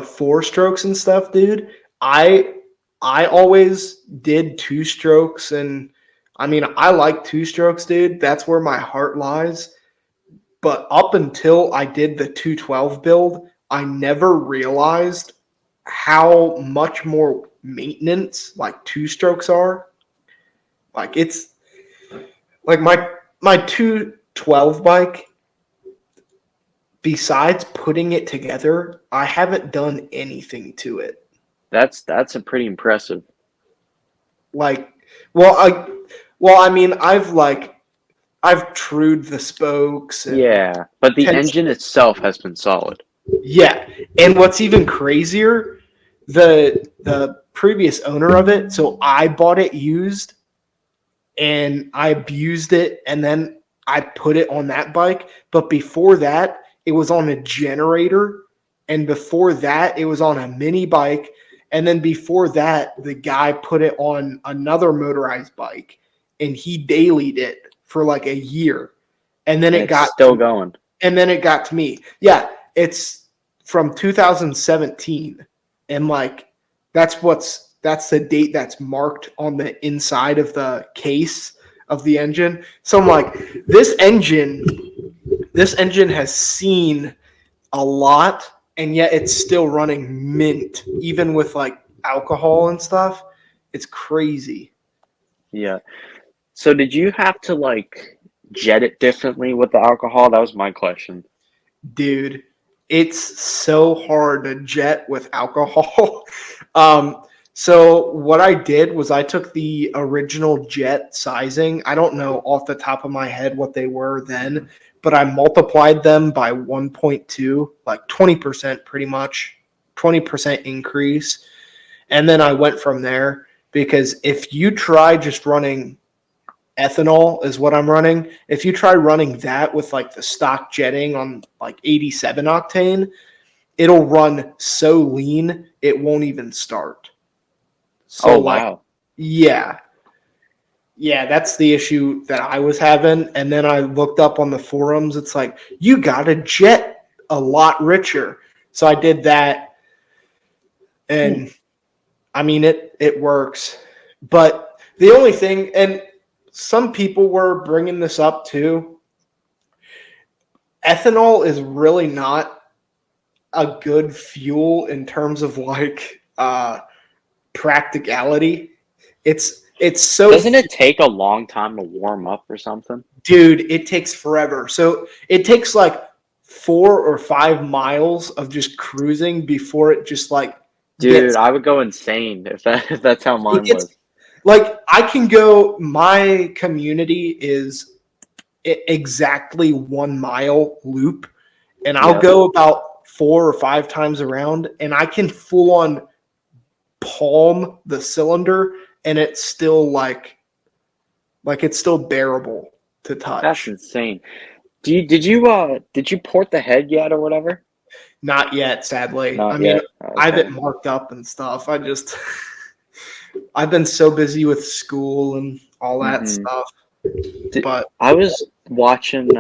four strokes and stuff, dude. I I always did two strokes, and I mean I like two strokes, dude. That's where my heart lies. But up until I did the 212 build, I never realized how much more maintenance like two strokes are. Like it's like my 212 bike, besides putting it together, I haven't done anything to it. That's a pretty impressive. Like, well, I mean, I've trued the spokes and Yeah, but the tension. engine itself has been solid. Yeah, and what's even crazier, the previous owner of it. So I bought it used, and I abused it, and then I put it on that bike. But before that, it was on a generator, and before that, it was on a mini bike, and then before that, the guy put it on another motorized bike, and he dailied it for like a year, and then And it it's got still going. to me. Yeah, it's from 2017, and like that's the date that's marked on the inside of the case of the engine. So I'm like, this engine has seen a lot, and yet it's still running mint, even with like alcohol and stuff. It's crazy, Yeah. So did you have to like jet it differently with the alcohol? That was my question. dude. It's so hard to jet with alcohol. um, so what I did was I took the original jet sizing. I don't know off the top of my head what they were then, but I multiplied them by 1.2, like 20% pretty much, 20% increase. And then I went from there because if you try just running ethanol is what I'm running. If you try running that with like the stock jetting on like 87 octane, it'll run so lean it won't even start. Oh So like, wow. yeah. Yeah, that's the issue that I was having. And then I looked up on the forums, it's like, you got a jet a lot richer. So I did that, Hmm. and I mean it works. But the only thing, and some people were bringing this up too, ethanol is really not a good fuel in terms of like practicality. It's so Doesn't it take a long time to warm up or something? dude, it takes forever. So it takes like 4 or 5 miles of just cruising before it just like Dude, gets I would go insane if that's how it mine gets was. like I can go. My community is exactly 1 mile loop, and I'll Yeah, go about 4 or 5 times around, and I can full on palm the cylinder, and it's still like it's still bearable to that's touch. insane. Did you port the head yet or whatever? Not yet, sadly. I Not mean, yet. I have it Okay. marked up and stuff. I just I've been so busy with school and all that Mm-hmm. stuff. But I was watching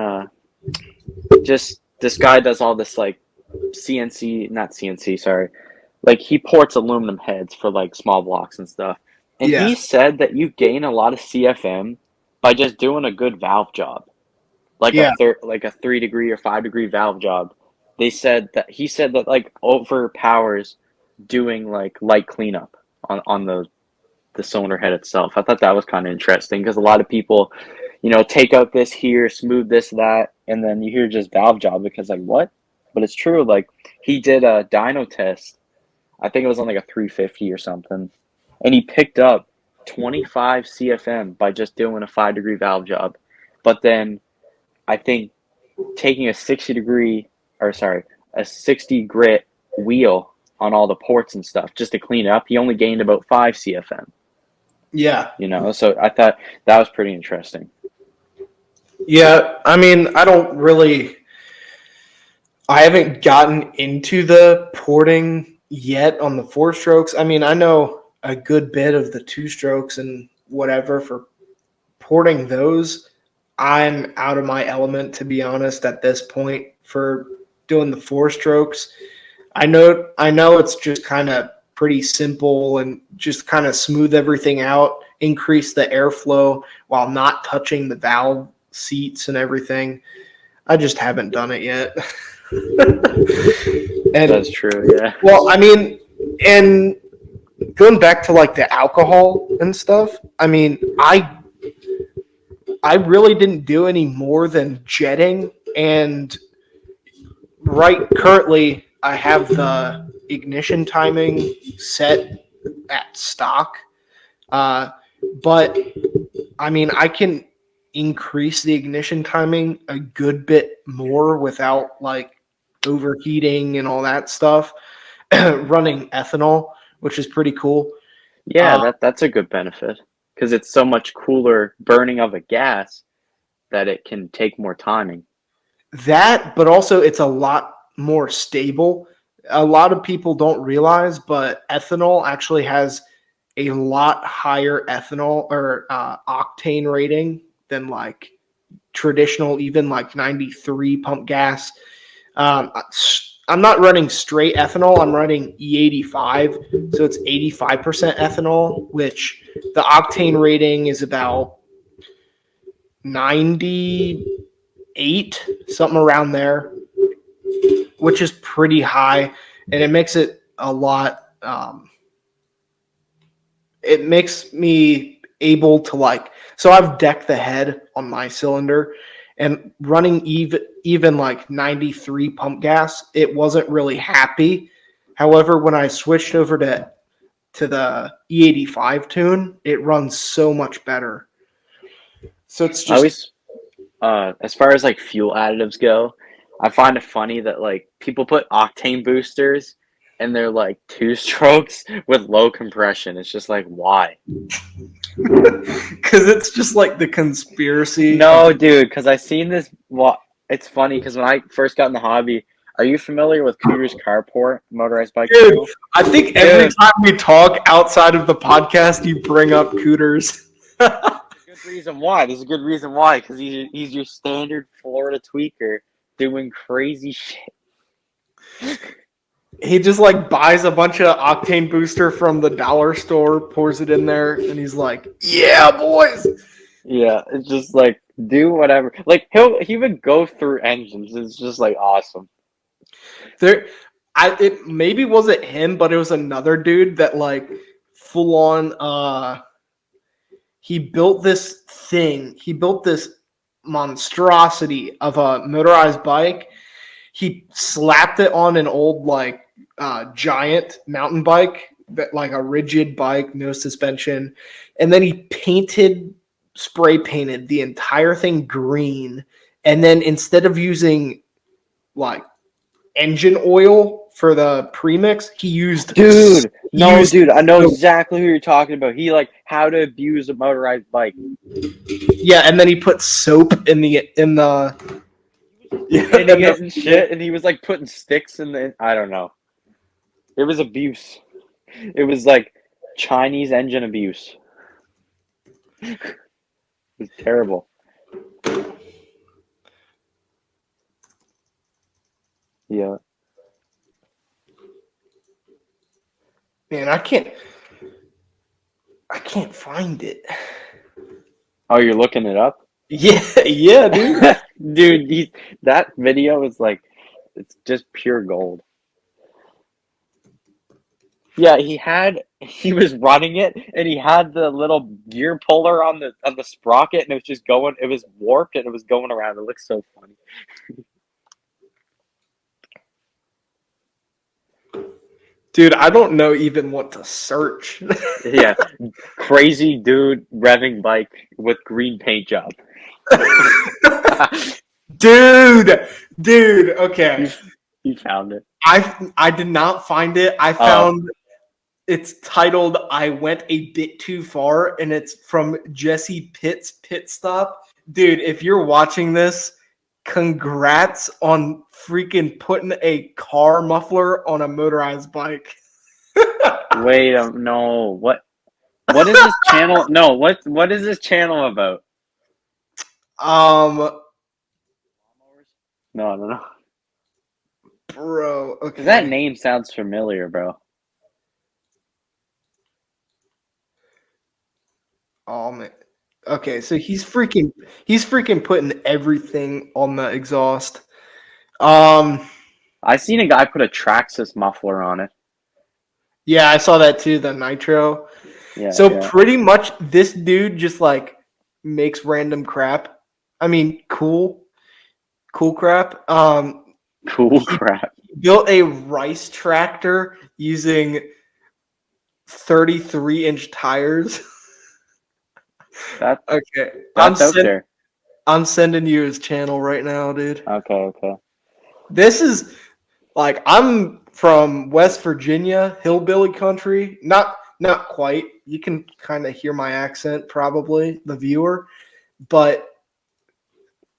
just this guy does all this like CNC, not CNC, sorry. Like he ports aluminum heads for like small blocks and stuff. And yeah, he said that you gain a lot of CFM by just doing a good valve job. yeah, Like a 3 degree or 5 degree valve job. He said that like overpowers doing like light cleanup on the cylinder head itself. I thought that was kind of interesting because a lot of people, take out this here, smooth this, that, and then you hear just valve job because like what? But it's true. Like he did a dyno test. I think it was on like a 350 or something, and he picked up 25 CFM by just doing a 5 degree valve job. But then I think taking a 60 grit wheel on all the ports and stuff just to clean it up, he only gained about 5 CFM. yeah, So I thought that was pretty interesting. yeah. I mean, I haven't gotten into the porting yet on the four strokes. I mean, I know a good bit of the two strokes and whatever for porting those. I'm out of my element, to be honest, at this point for doing the four strokes. I know it's just kind of pretty simple and just kind of smooth everything out, increase the airflow while not touching the valve seats and everything. I just haven't done it yet. And That's true, yeah. well, I mean, and going back to like the alcohol and stuff, I mean, I really didn't do any more than jetting, and right currently I have the ignition timing set at stock. Uh, but I mean, I can increase the ignition timing a good bit more without like overheating and all that stuff. Running ethanol, which is pretty cool. Yeah, Uh, that's a good benefit because it's so much cooler burning of a gas that it can take more timing. that, but also it's a lot more stable. A lot of people don't realize, but ethanol actually has a lot higher ethanol or octane rating than like traditional, even like 93 pump gas. Um, I'm not running straight ethanol. I'm running E85, so it's 85% ethanol, which the octane rating is about 98, something around there, which is pretty high, and it makes it a lot. It makes me able to like. So I've decked the head on my cylinder, and running even like 93 pump gas, it wasn't really happy. However, when I switched over to the E85 tune, it runs so much better. So it's I just always, as far as like fuel additives go, I find it funny that like people put octane boosters and they're like two strokes with low compression. It's just like why? because it's just like the conspiracy of No, dude, because I seen this. Well, it's funny because when I first got in the hobby, are you familiar with Cooter's Carport motorized bike dude. channel? I think every Dude, time we talk outside of the podcast, you bring up Cooters. good reason why. There's a good reason why because he's your standard Florida tweaker doing crazy shit. He just like buys a bunch of octane booster from the dollar store, pours it in there, and he's like, "Yeah, boys." Yeah, it's just like do whatever. Like he would go through engines. It's just like awesome. There, it maybe wasn't him, but it was another dude that like full on he built this thing. He built this monstrosity of a motorized bike. He slapped it on an old like giant mountain bike, that like a rigid bike, no suspension, and then he spray painted the entire thing green. And then instead of using like engine oil for the premix, he used Dude, no, used dude, I know exactly who you're talking about. He like how to abuse a motorized bike. yeah, and then he put soap in the Painting it and shit, and he was like putting sticks in the. I don't know. It was abuse. It was like Chinese engine abuse. It was terrible. Yeah. Man, I can't find it. Oh, you're looking it up? Yeah, yeah, dude. Dude, that video is like, it's just pure gold. Yeah, he was running it, and he had the little gear puller on the sprocket, and it was just going. It was warped, and it was going around. It looks so funny. Dude, I don't know even what to search. Yeah, crazy dude revving bike with green paint job. Dude, okay. You found it. I did not find it. I found it's titled "I Went a Bit Too Far," and it's from Jesse Pitt's Pit Stop. Dude, if you're watching this, congrats on freaking putting a car muffler on a motorized bike. Wait, no. What is this channel? No, what is this channel about? Um, No, I don't know. bro, okay. That name sounds familiar, bro. Oh man. Okay, so he's freaking putting everything on the exhaust. I seen a guy put a Traxxas muffler on it. Yeah, I saw that too, the nitro. Yeah. So yeah. pretty much this dude just like makes random crap. I mean, cool crap. Cool He crap. built a rice tractor using 33-inch tires. That's Okay. out there. I'm sending you his channel right now, dude. Okay. This is like I'm from West Virginia, hillbilly country. Not quite. You can kind of hear my accent, probably, the viewer. But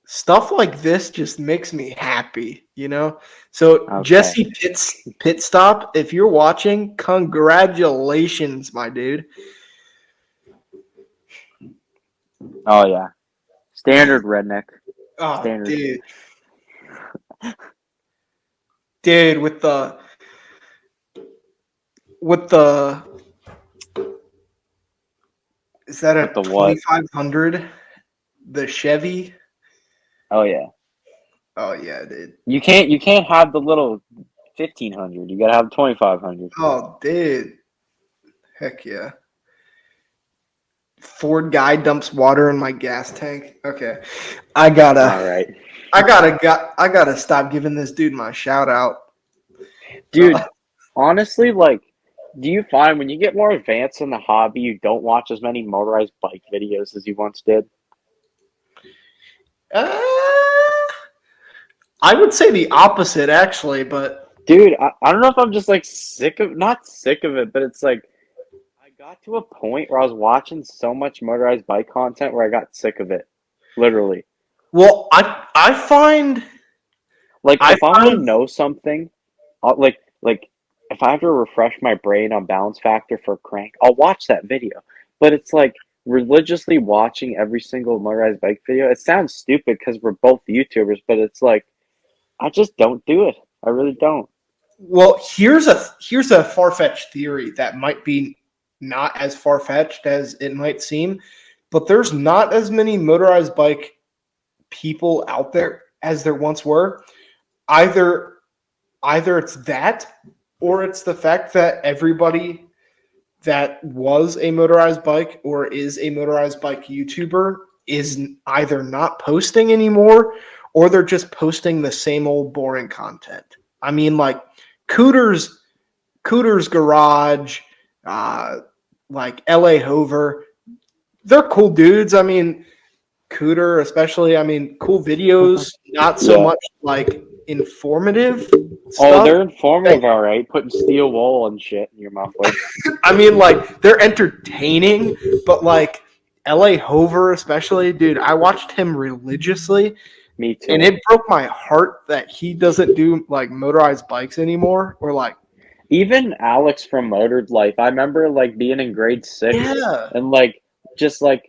stuff like this just makes me happy, you know? So Okay. Jesse Pitt's Pit Stop, if you're watching, congratulations, my dude. Oh yeah. Standard redneck. Oh, Standard. dude, with the is that a With the what? 2500? The Chevy? Oh yeah. Oh yeah, dude. You can't have the little 1500. You gotta have 2500. Oh, dude. Heck yeah. Ford guy dumps water in my gas tank. Okay. I gotta All right. I gotta stop giving this dude my shout out. Dude, honestly, like, do you find when you get more advanced in the hobby, you don't watch as many motorized bike videos as you once did? Uh, I would say the opposite, actually, but Dude, I don't know if I'm just like not sick of it, but it's like I got to a point where I was watching so much motorized bike content where I got sick of it. Literally. well, I find Like I if I want to find know something, like if I have to refresh my brain on balance factor for crank, I'll watch that video. But it's like religiously watching every single motorized bike video. It sounds stupid because we're both YouTubers, but it's like I just don't do it. I really don't. well, here's a far-fetched theory that might be not as far-fetched as it might seem, but there's not as many motorized bike people out there as there once were. Either either it's that or it's the fact that everybody that was a motorized bike or is a motorized bike YouTuber is either not posting anymore or they're just posting the same old boring content. I mean, like Cooter's Garage, uh, like LA Hover, they're cool dudes. I mean, Cooter, especially, I mean, cool videos, not so Yeah. much like informative Oh, stuff. they're informative, all right. Putting steel wool and shit in your muffler. I mean, like, they're entertaining, but like LA Hover, especially, dude, I watched him religiously, Me and too. it broke my heart that he doesn't do like motorized bikes anymore, or like, Even Alex from Motored Life, I remember like being in grade 6 yeah, and like just like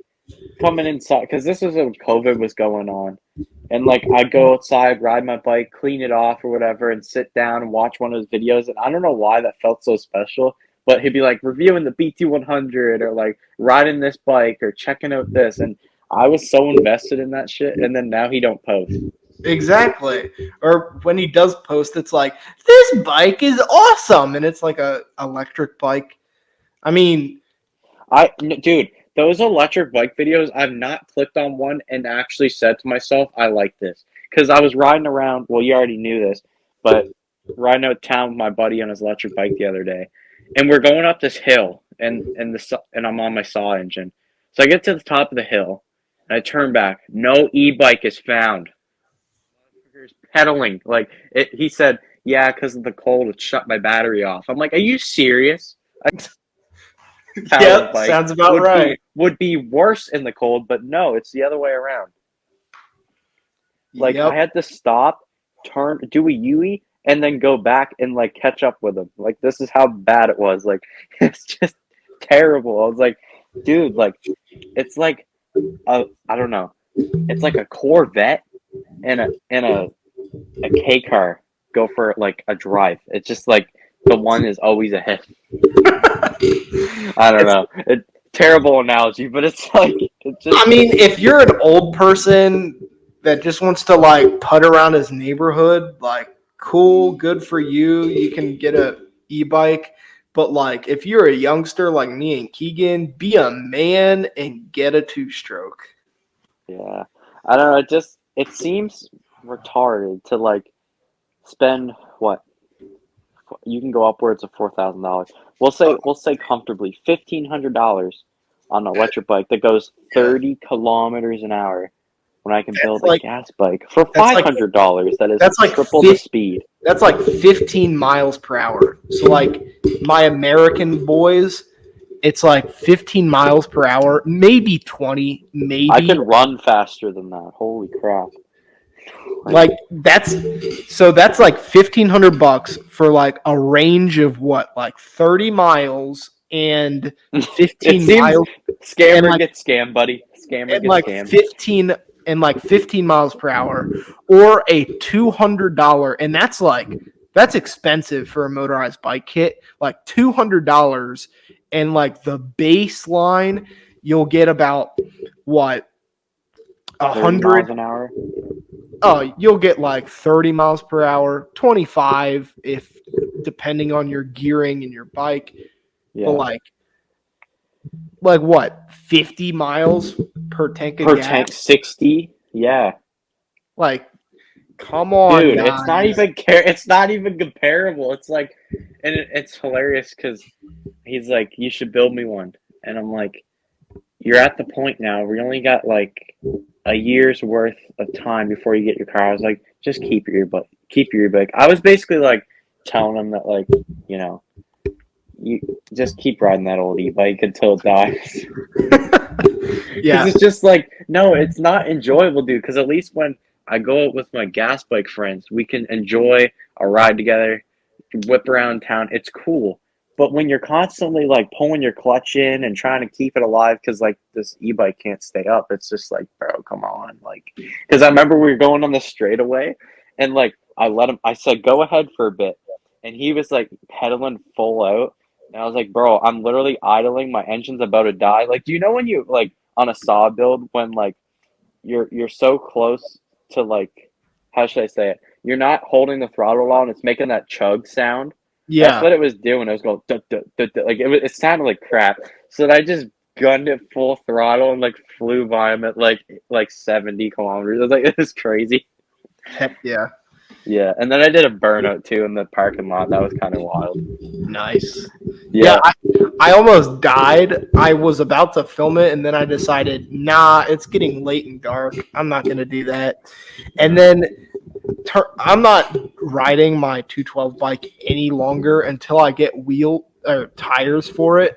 coming inside because this was when COVID was going on. And like I'd go outside, ride my bike, clean it off or whatever, and sit down and watch one of his videos. And I don't know why that felt so special, but he'd be like reviewing the BT100 or like riding this bike or checking out this. And I was so invested in that shit. And then now he don't post. exactly. Or when he does post, it's like, this bike is awesome, and it's like a electric bike. I mean, Dude, those electric bike videos, I've not clicked on one and actually said to myself, I like this. Because I was riding around, well, you already knew this, but riding out town with my buddy on his electric bike the other day. And we're going up this hill, and I'm on my saw engine. So I get to the top of the hill, and I turn back. No e-bike is found. Motherfucker's pedaling. Like, he said, yeah, because of the cold, it shut my battery off. I'm like, are you serious? Powered yep, bike sounds about right. would be worse in the cold, but no, it's the other way around. Like I Yep. had to stop, turn, do a U-E, and then go back and like catch up with him. Like this is how bad it was. Like it's just terrible. I was like, dude, like it's like I don't know. It's like a Corvette and a K car go for like a drive. It's just like the one is always ahead. I don't It's, know. Terrible analogy, but it's like it just I mean, if you're an old person that just wants to like put around his neighborhood, like cool, good for you. You can get a e-bike. But like if you're a youngster like me and Keegan, be a man and get a two-stroke. yeah. I don't know. It seems retarded to like spend what you can go upwards of $4,000. We'll say comfortably $1,500 on an electric bike that goes Yeah. 30 kilometers an hour when I can That's build a like gas bike for that's like $500 that is that's like triple the speed. that's like 15 miles per hour. So like my American boys, it's like 15 miles per hour, maybe 20, I maybe. can run faster than that. Holy crap. Like Like that's like $1,500 for like a range of what, like 30 miles and it 15 seems miles and scammer like gets scammed, buddy. Scammer and gets like scammed. 15 miles per hour, or a $200, and that's expensive for a motorized bike kit, like $200, and like the baseline you'll get about what, 30 100. miles an hour. Oh, you'll get like 30 miles per hour, 25 if depending on your gearing and your bike, but Yeah. like what, 50 miles per tank of Per gas? tank 60. Yeah. Like, come on, Dude, it's not guys. even it's not even comparable. It's like and it's hilarious cuz he's like you should build me one. And I'm like you're at the point now where you only got like a year's worth of time before you get your car. I was like just keep your bike. I was basically like telling him that like, you know, you just keep riding that old e-bike until it dies. Because Yeah, it's just like, no, it's not enjoyable, dude. Because at least when I go out with my gas bike friends, we can enjoy a ride together, whip around town. It's cool. But when you're constantly like pulling your clutch in and trying to keep it alive because like this e-bike can't stay up, it's just like, bro, come on. Like, because I remember we were going on the straightaway and like I said, go ahead for a bit. And he was like pedaling full out. And I was like, bro, I'm literally idling. My engine's about to die. Like, do you know when you like on a saw build when like you're so close to like how should I say it? you're not holding the throttle on. It's making that chug sound. That's Yeah. what it was doing. It was going duh, duh, duh, duh. Like it sounded like crap. So then I just gunned it full throttle and like flew by him at like 70 kilometers. I was like, this is crazy. Heck yeah. Yeah, and then I did a burnout too in the parking lot. That was kind of wild. Nice. Yeah, Yeah, I almost died. I was about to film it, and then I decided, nah, it's getting late and dark. I'm not going to do that. And then I'm not riding my 212 bike any longer until I get tires for it,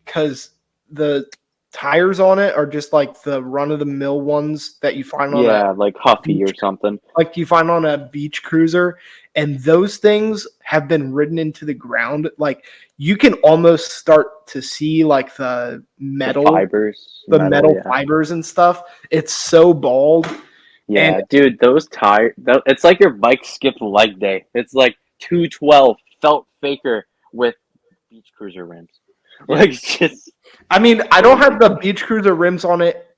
because the tires on it are just like the run of the mill ones that you find on a yeah, like Huffy beach, or something. like you find on a beach cruiser, and those things have been ridden into the ground. Like you can almost start to see like the metal Metal. Yeah, fibers and stuff. It's so bald. And yeah, dude, those tires. It's like your bike skipped leg day. It's like 212 felt faker with beach cruiser rims. yeah, Like it's just I mean, I don't crazy. have the beach cruiser rims on it.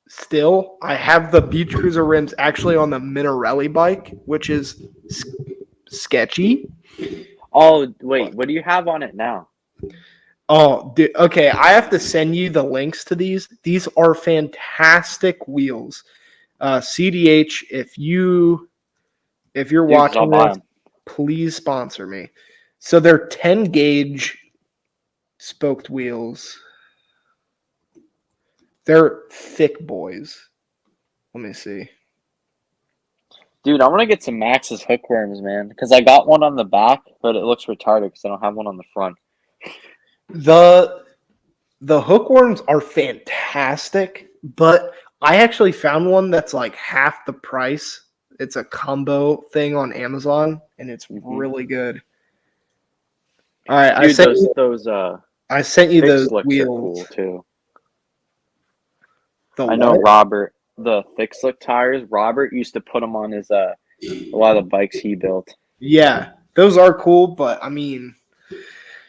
Still, I have the beach cruiser rims actually on the Minarelli bike, which is sketchy. Oh wait, what do you have on it now? Oh, dude, okay. I have to send you the links to these. These are fantastic wheels. CDH, if you're Dude, because I'll watching buy this, them. please sponsor me. So they're 10 gauge spoked wheels. They're thick boys. Let me see. Dude, I want to get some Max's hookworms, man, because I got one on the back, but it looks retarded because I don't have one on the front. The hookworms are fantastic, but I actually found one that's like half the price. It's a combo thing on Amazon, and it's Hmm. really good. All right, Dude, those I sent you thick those slicks are cool wheels. too. The I know what? Robert, the thick slick tires. Robert used to put them on his a lot of the bikes he built. Yeah, those are cool, but I mean,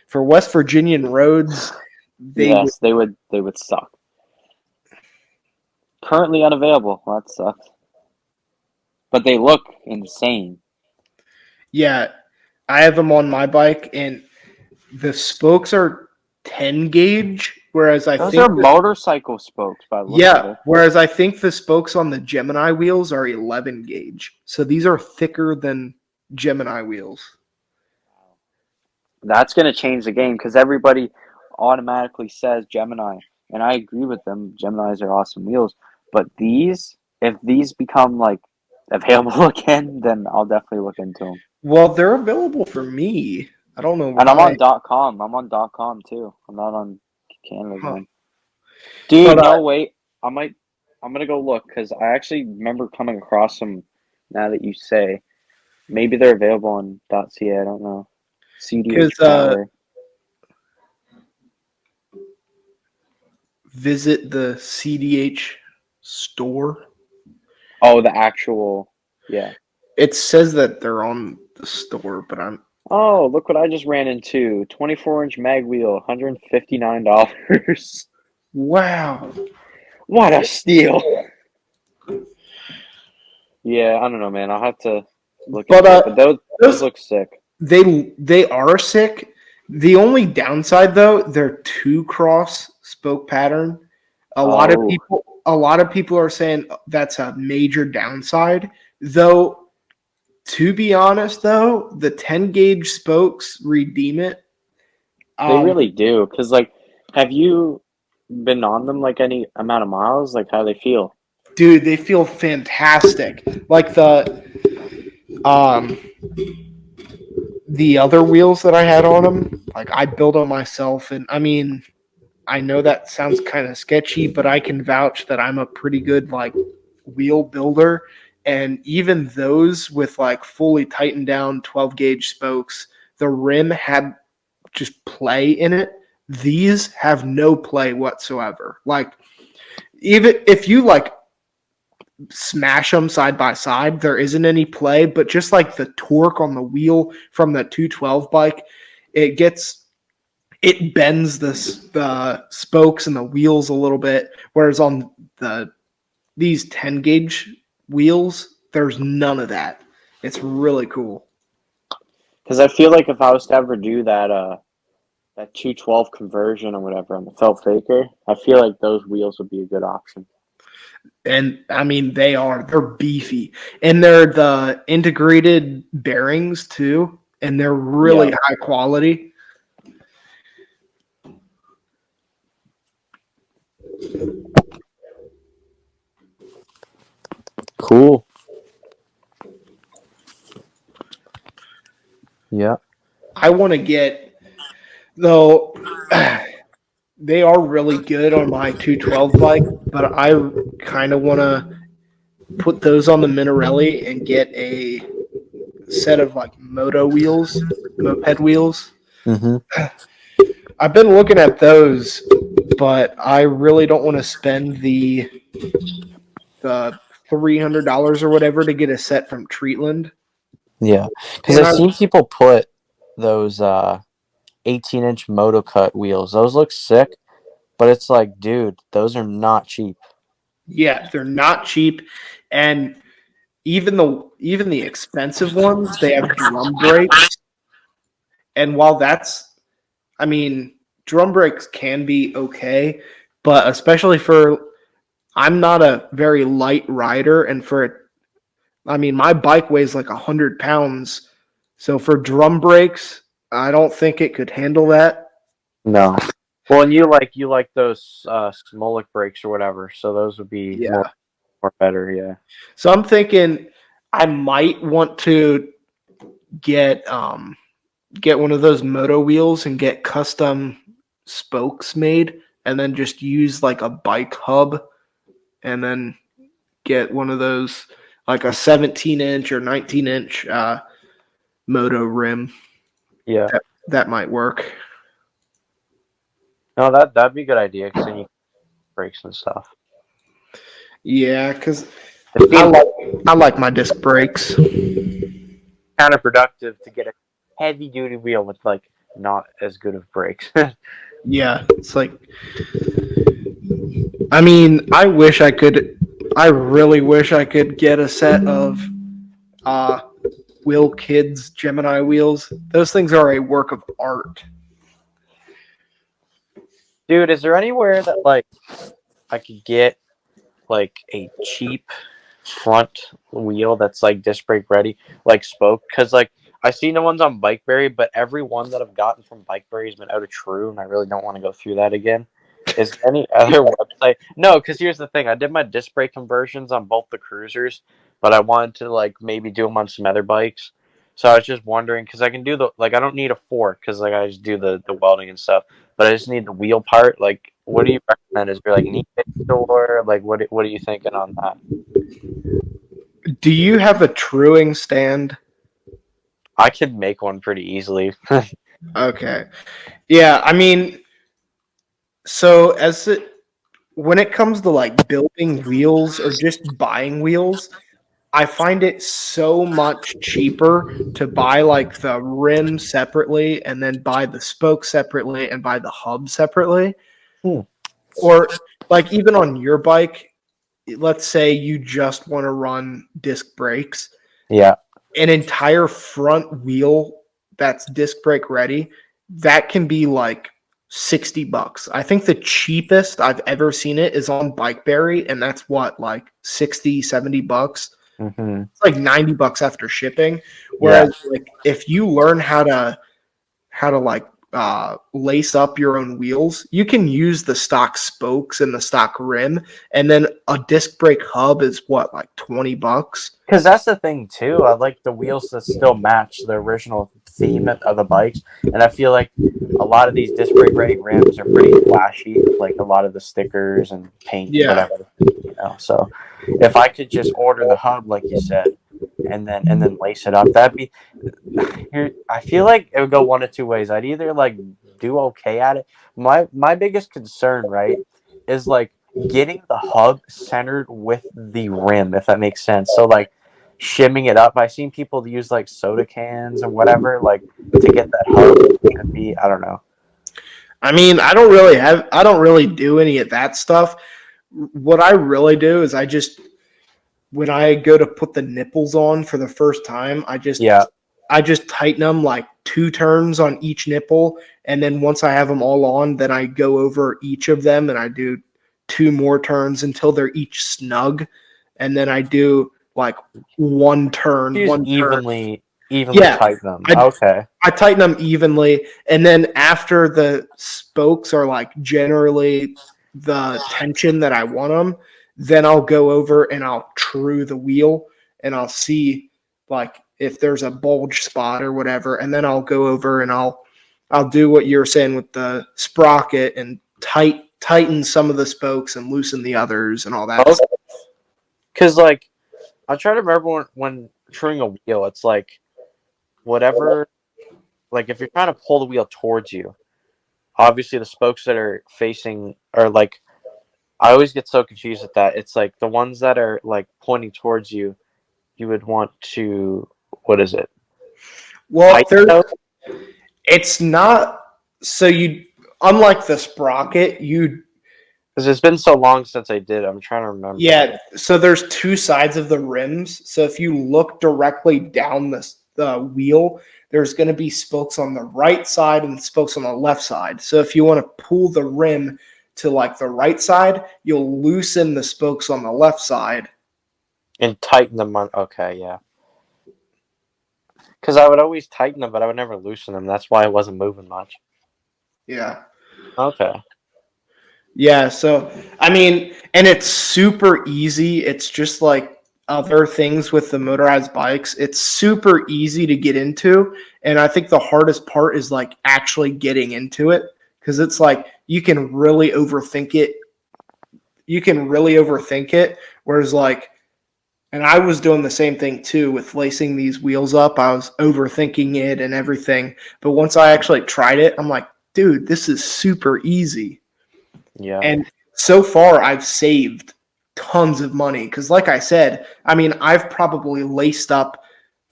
for West Virginian roads, they would. Yes, they would suck. Currently unavailable. Well, that sucks. But they look insane. Yeah, I have them on my bike, and the spokes are 10 gauge, whereas I Those think are motorcycle spokes by the looks of yeah, it. whereas I think the spokes on the Gemini wheels are 11 gauge. So these are thicker than Gemini wheels. That's going to change the game because everybody automatically says Gemini, and I agree with them. Geminis are awesome wheels, but if these become like available again, then I'll definitely look into them. Well, they're available for me. I don't know And I'm why. on .com. I'm on .com too. I'm not on Canada's Huh. one. Dude, But no wait. I might. I'm gonna go look because I actually remember coming across them. Now that you say, maybe they're available on .ca. I don't know. because CDH power. visit the CDH store. Oh, the actual. Yeah. It says that they're on the store, but I'm Oh, look what I just ran into. 24-inch mag wheel, $159. wow. What a steal. Yeah, I don't know, man. I'll have to look But into it. But those those look sick. they are sick. The only downside though, they're two cross spoke pattern. Oh, A lot of people are saying that's a major downside. Though to be honest though, the 10 gauge spokes redeem it. they Um really do. Because, like, have you been on them, like, any amount of miles? Like, how they feel? dude, they feel fantastic. Like um the other wheels that I had on them, like I built them myself, and I mean, I know that sounds kind of sketchy, but I can vouch that I'm a pretty good like wheel builder. And even those with like fully tightened down 12 gauge spokes, the rim had just play in it. These have no play whatsoever. Like even if you like smash them side by side, there isn't any play, but just like the torque on the wheel from the 212 bike, it gets it bends the spokes and the wheels a little bit, whereas on these 10 gauge wheels, There's none of that. It's really cool. Because I feel like if I was to ever do that 212 conversion or whatever on the felt faker, I feel like those wheels would be a good option. And I mean, they're beefy, and they're the integrated bearings too, and they're really Yeah. high quality. Cool. Yeah. I want to get, though, they are really good on my 212 bike, but I kind of want to put those on the Minarelli and get a set of like moto wheels, moped wheels. Mm-hmm. I've been looking at those, but I really don't want to spend the $300 or whatever to get a set from Treatland. Yeah. Because And I've seen people put those 18-inch moto cut wheels. Those look sick, but it's like, dude, those are not cheap. yeah, they're not cheap, and even the expensive ones, they have drum brakes. And while I mean, drum brakes can be okay, but especially I'm not a very light rider, and I mean, my bike weighs like 100 pounds, so for drum brakes, I don't think it could handle that. No. Well, and you like those Smolik brakes or whatever, so those would be Yeah. more better, yeah. So I'm thinking I might want to get get one of those moto wheels and get custom spokes made, and then just use like a bike hub, and then get one of those like a 17-inch or 19-inch moto rim. Yeah. That might work. No, that'd be a good idea because then you can brakes and stuff. Yeah, because It I seems like I like my disc brakes. counterproductive to get a heavy duty wheel with like not as good of brakes. Yeah, it's like, I mean, I really wish I could get a set of uh Will Kids Gemini wheels. Those things are a work of art. Dude, is there anywhere that like I could get like a cheap front wheel that's like disc brake ready, like spoke? Because like I seen the ones on Bikeberry, but every one that I've gotten from Bikeberry has been out of true, and I really don't want to go through that again. Is there any other website? No, because here's the thing: I did my disc brake conversions on both the cruisers, but I wanted to like maybe do them on some other bikes. So I was just wondering because I can do the like I don't need a fork because like I just do the welding and stuff, but I just need the wheel part. Like, what do you recommend? Is there like an eBay store? Like, what are you thinking on that? Do you have a truing stand? I could make one pretty easily. Okay. Yeah, I mean, so when it comes to like building wheels or just buying wheels, I find it so much cheaper to buy like the rim separately and then buy the spoke separately and buy the hub separately. Hmm. Or like even on your bike, let's say you just want to run disc brakes, Yeah. an entire front wheel that's disc brake ready, that can be like $60. I think the cheapest I've ever seen it is on Bikeberry, and that's what, like 60, $70. Hmm. It's like $90 after shipping. Yeah. Whereas like if you learn how to like lace up your own wheels, you can use the stock spokes and the stock rim, and then a disc brake hub is what, like $20. Because that's the thing too. I like the wheels that still match the original theme of the bikes, and I feel like a lot of these disc brake ready rims are pretty flashy, like a lot of the stickers and paint, Yeah. whatever. So if I could just order the hub, like you said, and then lace it up, that'd be. Here, I feel like it would go one of two ways. I'd either like do okay at it. My biggest concern, right, is like getting the hub centered with the rim, if that makes sense. So like shimming it up. I've seen people use like soda cans or whatever, like to get that hub to be. I don't know. I mean, I don't really do any of that stuff. What I really do is when I go to put the nipples on for the first time, Yeah. I just tighten them like 2 turns on each nipple, and then once I have them all on, then I go over each of them and I do 2 more turns until they're each snug, and then I do like one turn, You just one turn. evenly Yeah, tighten them. I Okay. I tighten them evenly, and then after the spokes are like generally the tension that I want them, then I'll go over and I'll true the wheel, and I'll see like if there's a bulge spot or whatever, and then I'll go over and I'll do what you're saying with the sprocket and tighten some of the spokes and loosen the others and all that Okay. stuff. Because like I'm trying to remember when truing a wheel, it's like whatever. Like if you're trying to pull the wheel towards you, obviously the spokes that are facing are like. I always get so confused with that. It's like the ones that are like pointing towards you, you would want to. What is it? Well, Tighten those? it's not so you unlike the sprocket, you Because it's been so long since I did. I'm trying to remember. yeah, so there's 2 sides of the rims. So if you look directly down the wheel, there's going to be spokes on the right side and spokes on the left side. So if you want to pull the rim to like the right side, you'll loosen the spokes on the left side. And tighten them on. Okay, yeah. Because I would always tighten them, but I would never loosen them. That's why I wasn't moving much. Yeah. Okay. Yeah, so I mean, and it's super easy. It's just like other things with the motorized bikes. It's super easy to get into, and I think the hardest part is like actually getting into it because it's like you can really overthink it. You can really overthink it, whereas like and I was doing the same thing too with lacing these wheels up. I was overthinking it and everything. But once I actually tried it, I'm like, dude, this is super easy. Yeah. And so far, I've saved tons of money because, like I said, I mean, I've probably laced up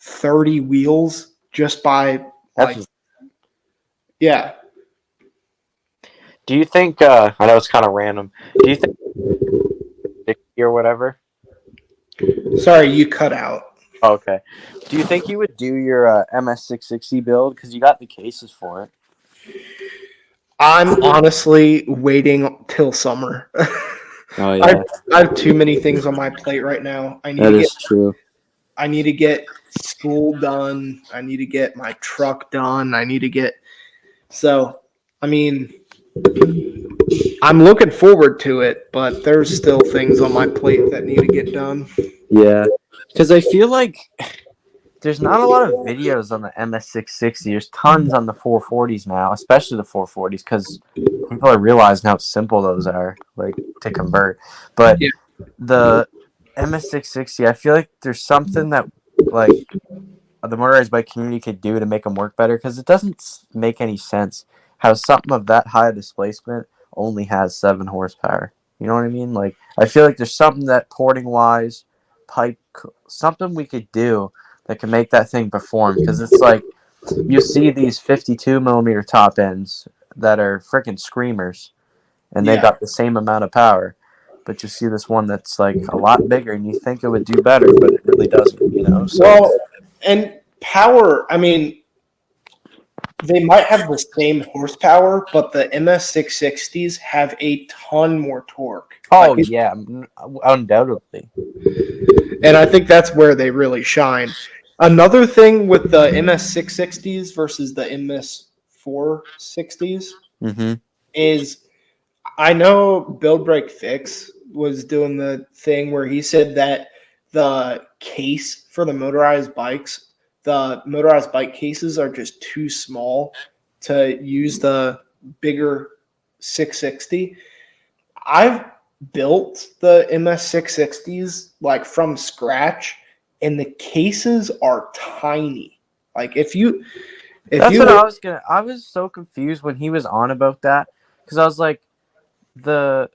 30 wheels just by like, That's. yeah. Do you think? I know it's kind of random. Do you think 60 or whatever? Sorry, you cut out. Oh, okay. Do you think you would do your MS660 build because you got the cases for it? I'm honestly waiting till summer. Oh I yeah, I have too many things on my plate right now. that is true. I need to get school done. I need to get my truck done. I need to get so. I mean, I'm looking forward to it, but there's still things on my plate that need to get done. Yeah, because I feel like there's not a lot of videos on the MS660. There's tons on the 440s now, especially the 440s, because people are realizing how simple those are, like to convert. But Yeah. the MS660, I feel like there's something that like the motorized bike community could do to make them work better, because it doesn't make any sense how something of that high displacement only has 7 horsepower. You know what I mean? Like I feel like there's something that porting wise, pipe, something we could do that can make that thing perform, because it's like you see these 52 millimeter top ends that are freaking screamers, and they Yeah. got the same amount of power. But you see this one that's like a lot bigger, and you think it would do better, but it really doesn't. You know, so Well, and power, I mean, they might have the same horsepower, but the MS660s have a ton more torque. oh yeah, undoubtedly. And I think that's where they really shine. Another thing with the MS660s versus the MS460s Mm-hmm. is I know Build Break Fix was doing the thing where he said that the case for the motorized bike cases are just too small to use the bigger 660. I've built the MS660s like from scratch, and the cases are tiny. Like if That's you what I was gonna. I was so confused when he was on about that, because I was like, the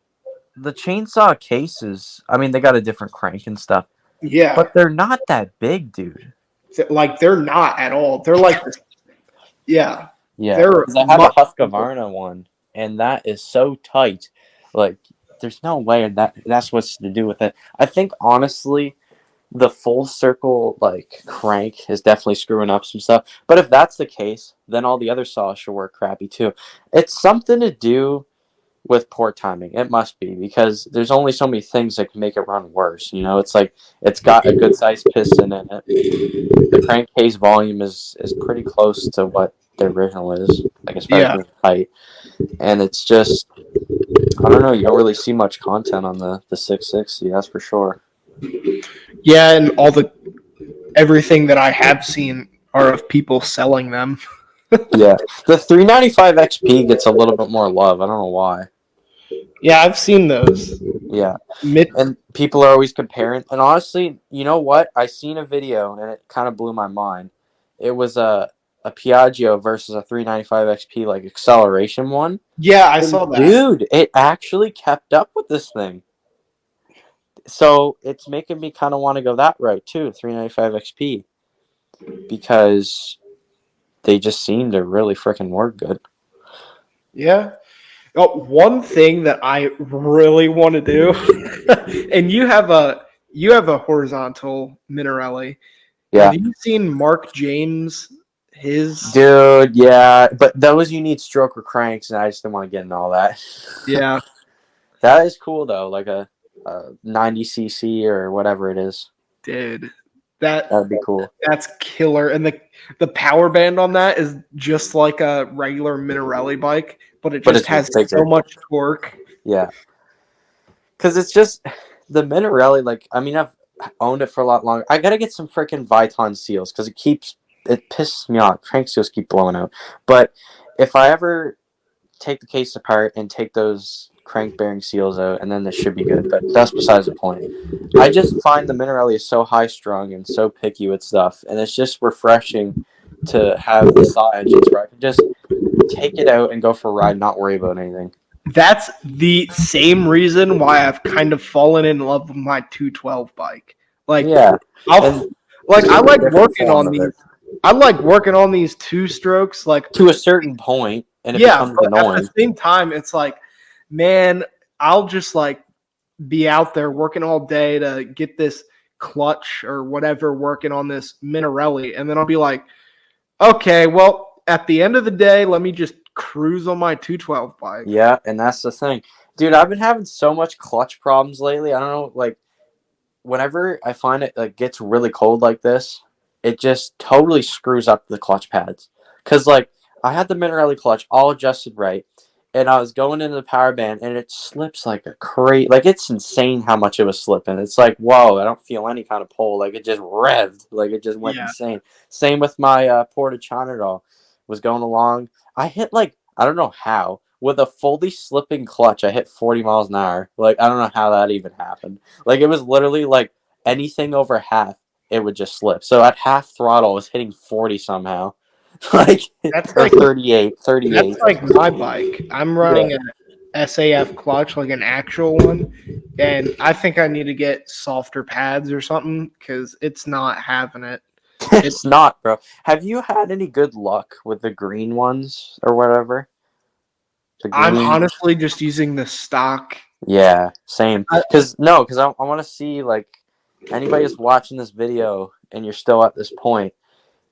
the chainsaw cases. I mean, they got a different crank and stuff, yeah, but they're not that big, dude. like they're not at all. They're like yeah, Yeah, they're because I have a much. Husqvarna one, and that is so tight. Like, there's no way that's what's to do with it. I think honestly, the full circle like crank is definitely screwing up some stuff. But if that's the case, then all the other saws should work crappy too. It's something to do with poor timing. It must be, because there's only so many things that can make it run worse. It's like it's got a good sized piston in it. The crankcase volume is pretty close to what the original is, like as far as Yeah. being tight. And it's just, I don't know, you don't really see much content on the 660, that's for sure. Yeah, and everything that I have seen are of people selling them. Yeah. The 395 XP gets a little bit more love. I don't know why. Yeah, I've seen those. Yeah. Mid- And people are always comparing. And honestly, you know what? I seen a video and it kind of blew my mind. It was a Piaggio versus a 395 XP like acceleration one. yeah, I And saw that. dude, it actually kept up with this thing. So it's making me kind of want to go that route too, 395 XP, because they just seem to really freaking work good. Yeah. Oh, one thing that I really want to do, and you have a horizontal Minarelli. Yeah. Have you seen Mark James? His Dude, yeah. But those you need stroker cranks, and I just didn't want to get into all that. yeah, That is cool though, like a 90cc or whatever it is. dude, that That'd be cool. that's killer. And the power band on that is just like a regular Minarelli bike, but it But just it's has bigger. so much torque. Yeah. Because it's just the Minarelli, like, I mean, I've owned it for a lot longer. I gotta get some freaking Viton seals because it pisses me off. Crank seals keep blowing out. But if I ever take the case apart and take those crank bearing seals out, and then this should be good. But that's besides the point. I just find the Minarelli is so high strung and so picky with stuff, and it's just refreshing to have the saw engines where I can just take it out and go for a ride, not worry about anything. That's the same reason why I've kind of fallen in love with my 212 bike. Like Yeah, I'll and like it's I just a like different working form on of these. it I like working on these two strokes. Like to a certain point, and it yeah, becomes but at the annoying. same time, it's like, man, I'll just like be out there working all day to get this clutch or whatever working on this Minarelli, and then I'll be like, okay, well, at the end of the day, let me just cruise on my 212 bike. Yeah, and that's the thing, dude. I've been having so much clutch problems lately. I don't know, like whenever I find it like gets really cold like this, it just totally screws up the clutch pads. Cause like I had the Minarelli clutch all adjusted right, and I was going into the power band, and it slips like a crate. Like it's insane how much it was slipping. It's like whoa, I don't feel any kind of pull. Like it just revved. Like it just went Yeah, insane. Same with my Porta Chanadol. Was going along. I hit like I don't know how. With a fully slipping clutch, I hit 40 miles an hour. Like I don't know how that even happened. Like it was literally like anything over half, it would just slip. So at half throttle, I was hitting 40 somehow, like that's or like 38, that's 38. like my bike. I'm Yeah. running a SAF clutch, like an actual one, and I think I need to get softer pads or something because it's not having it. It It's not, bro. Have you had any good luck with the green ones or whatever? The I'm green. honestly just using the stock. Yeah, same. I, Because I want to see like anybody who's watching this video and you're still at this point.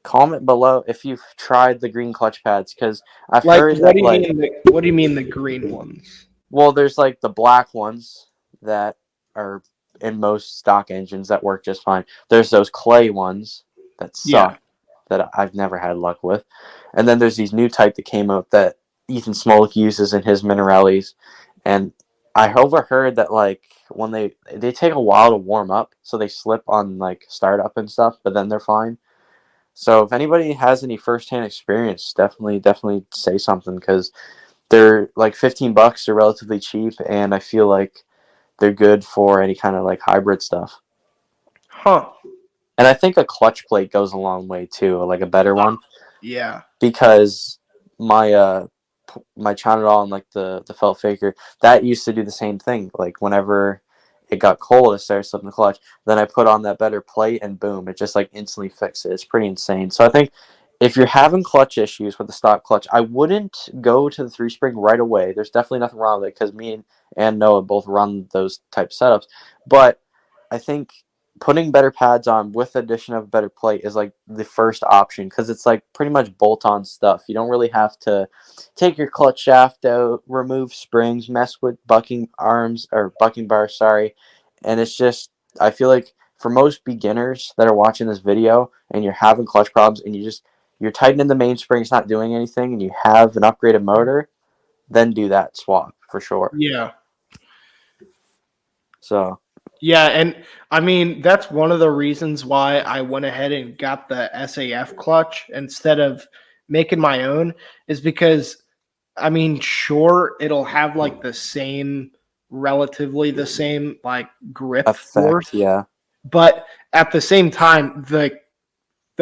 Comment below if you've tried the green clutch pads, because I've like, heard what that do you like, mean? What do you mean the green ones? well, there's like the black ones that are in most stock engines that work just fine. There's those clay ones that Yeah, suck that I've never had luck with, and then there's these new type that came out that Ethan Smolik uses in his Minarellis, and I overheard that like when they take a while to warm up, so they slip on like startup and stuff, but then they're fine. So if anybody has any firsthand experience, definitely say something, because they're like $15. They're relatively cheap, and I feel like they're good for any kind of like hybrid stuff. huh? And I think a clutch plate goes a long way too, like a better one, Yeah, because my my Chanadol and like the felt faker that used to do the same thing. Like whenever it got cold, it started slipping the clutch. Then I put on that better plate, and boom, it just like instantly fixed it. It's pretty insane. So I think if you're having clutch issues with the stock clutch, I wouldn't go to the 3-spring right away. There's definitely nothing wrong with it because me and Noah both run those type setups. But I think putting better pads on with the addition of a better plate is like the first option because it's like pretty much bolt-on stuff. You don't really have to take your clutch shaft out, remove springs, mess with bucking arms or bucking bars, sorry. And it's just, I feel like for most beginners that are watching this video and you're having clutch problems and you're tightening the mainspring, it's not doing anything, and you have an upgraded motor, then do that swap for sure. Yeah. So Yeah, and I mean that's one of the reasons why I went ahead and got the SAF clutch instead of making my own is because I mean sure it'll have like the same relatively the same like grip force, effect, yeah. but at the same time the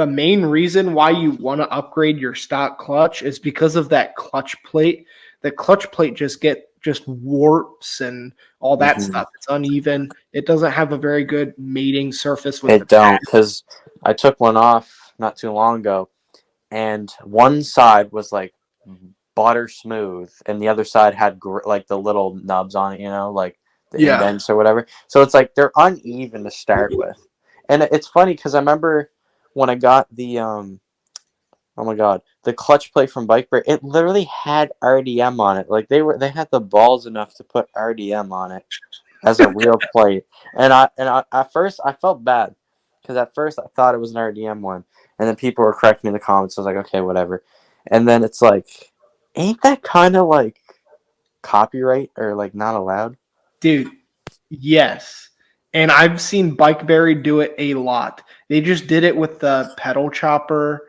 main reason why you want to upgrade your stock clutch is because of that clutch plate. The clutch plate just warps and all that Mm-hmm. stuff. It's uneven. It doesn't have a very good mating surface with the It pad. don't, because I took one off not too long ago, and one side was like butter smooth, and the other side had like the little nubs on it, like the Yeah. indents or whatever. So it's like they're uneven to start with, and it's funny because I remember when I got the oh my god, the clutch plate from Bike Break, it literally had RDM on it. Like they had the balls enough to put RDM on it as a real plate. And I at first I felt bad because at first I thought it was an RDM one, and then people were correcting me in the comments. So I was like, okay, whatever. And then it's like, ain't that kind of like copyright or like not allowed? Dude, yes. And I've seen Bikeberry do it a lot. They just did it with the pedal chopper,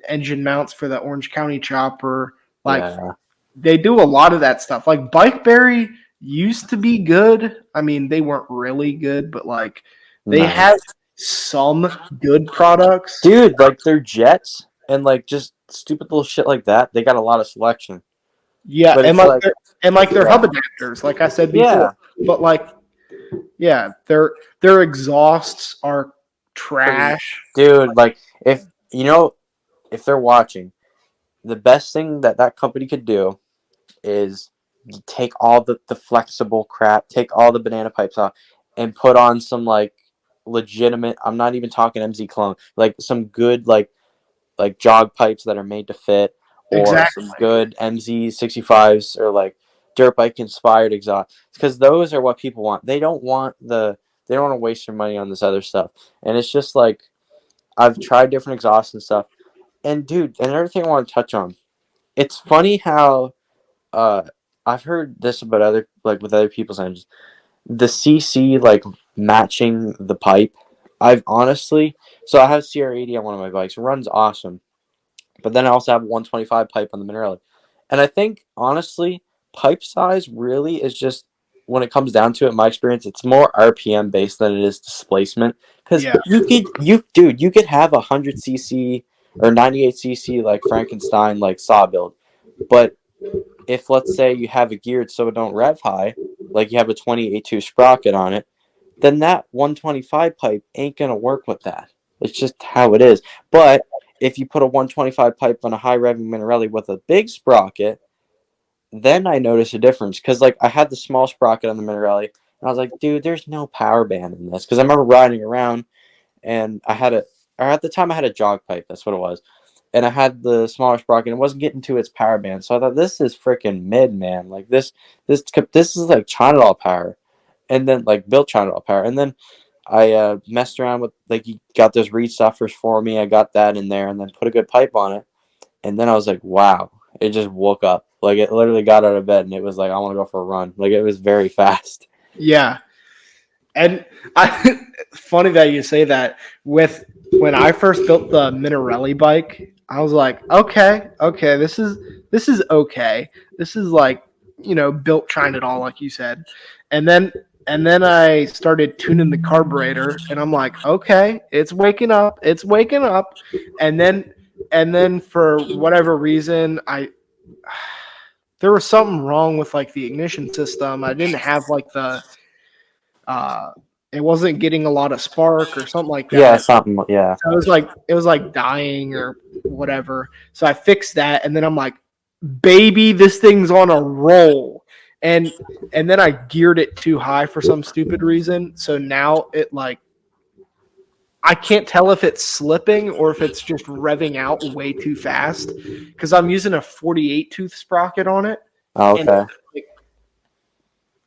engine mounts for the Orange County chopper. Like Yeah, they do a lot of that stuff. Like Bikeberry used to be good. I mean, they weren't really good, but like they no, have some good products. dude, like their jets and like just stupid little shit like that. They got a lot of selection, Yeah, but and it's like like, their hub yeah, adapters, like I said before. yeah. But like, yeah, their exhausts are Pretty, trash. dude. Like if they're watching, the best thing that company could do is take all the flexible crap, take all the banana pipes off, and put on some like legitimate. I'm not even talking MZ clone, like some good like jog pipes that are made to fit, or Exactly. some good MZ 65s or like dirt bike inspired exhaust, because those are what people want. They don't want to waste their money on this other stuff, and it's just like I've tried different exhausts and stuff. And dude, another thing I want to touch on. It's funny how uh I've heard this about other like with other people's engines. The CC like matching the pipe. I've honestly so I have CR80 on one of my bikes. It runs awesome. But then I also have a 125 pipe on the Minarelli. And I think honestly, pipe size really is just when it comes down to it, in my experience, it's more RPM based than it is displacement. Because Yeah. you could have a 100cc or 98cc like Frankenstein like saw build, but if let's say you have it geared so it don't rev high, like you have a 20A2 sprocket on it, then that 125 pipe ain't gonna work with that. It's just how it is. But if you put a 125 pipe on a high revving Minarelli with a big sprocket, then I notice a difference. Because like I had the small sprocket on the Minarelli, and I was like, dude, there's no power band in this. Because I remember riding around, and or at the time I had a jog pipe. That's what it was, and I had the smaller sprocket and it wasn't getting to its power band. So I thought this is freaking mid, man. Like this is like China doll power, and then like built China doll power. And then I messed around with like you got those reed stuffers for me. I got that in there and then put a good pipe on it. And then I was like, wow, it just woke up. Like it literally got out of bed and it was like I want to go for a run. Like it was very fast. Yeah. And funny that you say that. With when I first built the Minarelli bike, I was like, okay, this is okay. This is like built China doll, like you said. And then I started tuning the carburetor, and I'm like, okay, it's waking up. And then for whatever reason, there was something wrong with like the ignition system. I didn't have like the uh it wasn't getting a lot of spark or something like Yeah, that. something. Yeah. So it was like dying or whatever. So I fixed that, and then I'm like, baby, this thing's on a roll. and then I geared it too high for some stupid reason. So now it like I can't tell if it's slipping or if it's just revving out way too fast because I'm using a 48 tooth sprocket on it. Oh, And okay. like,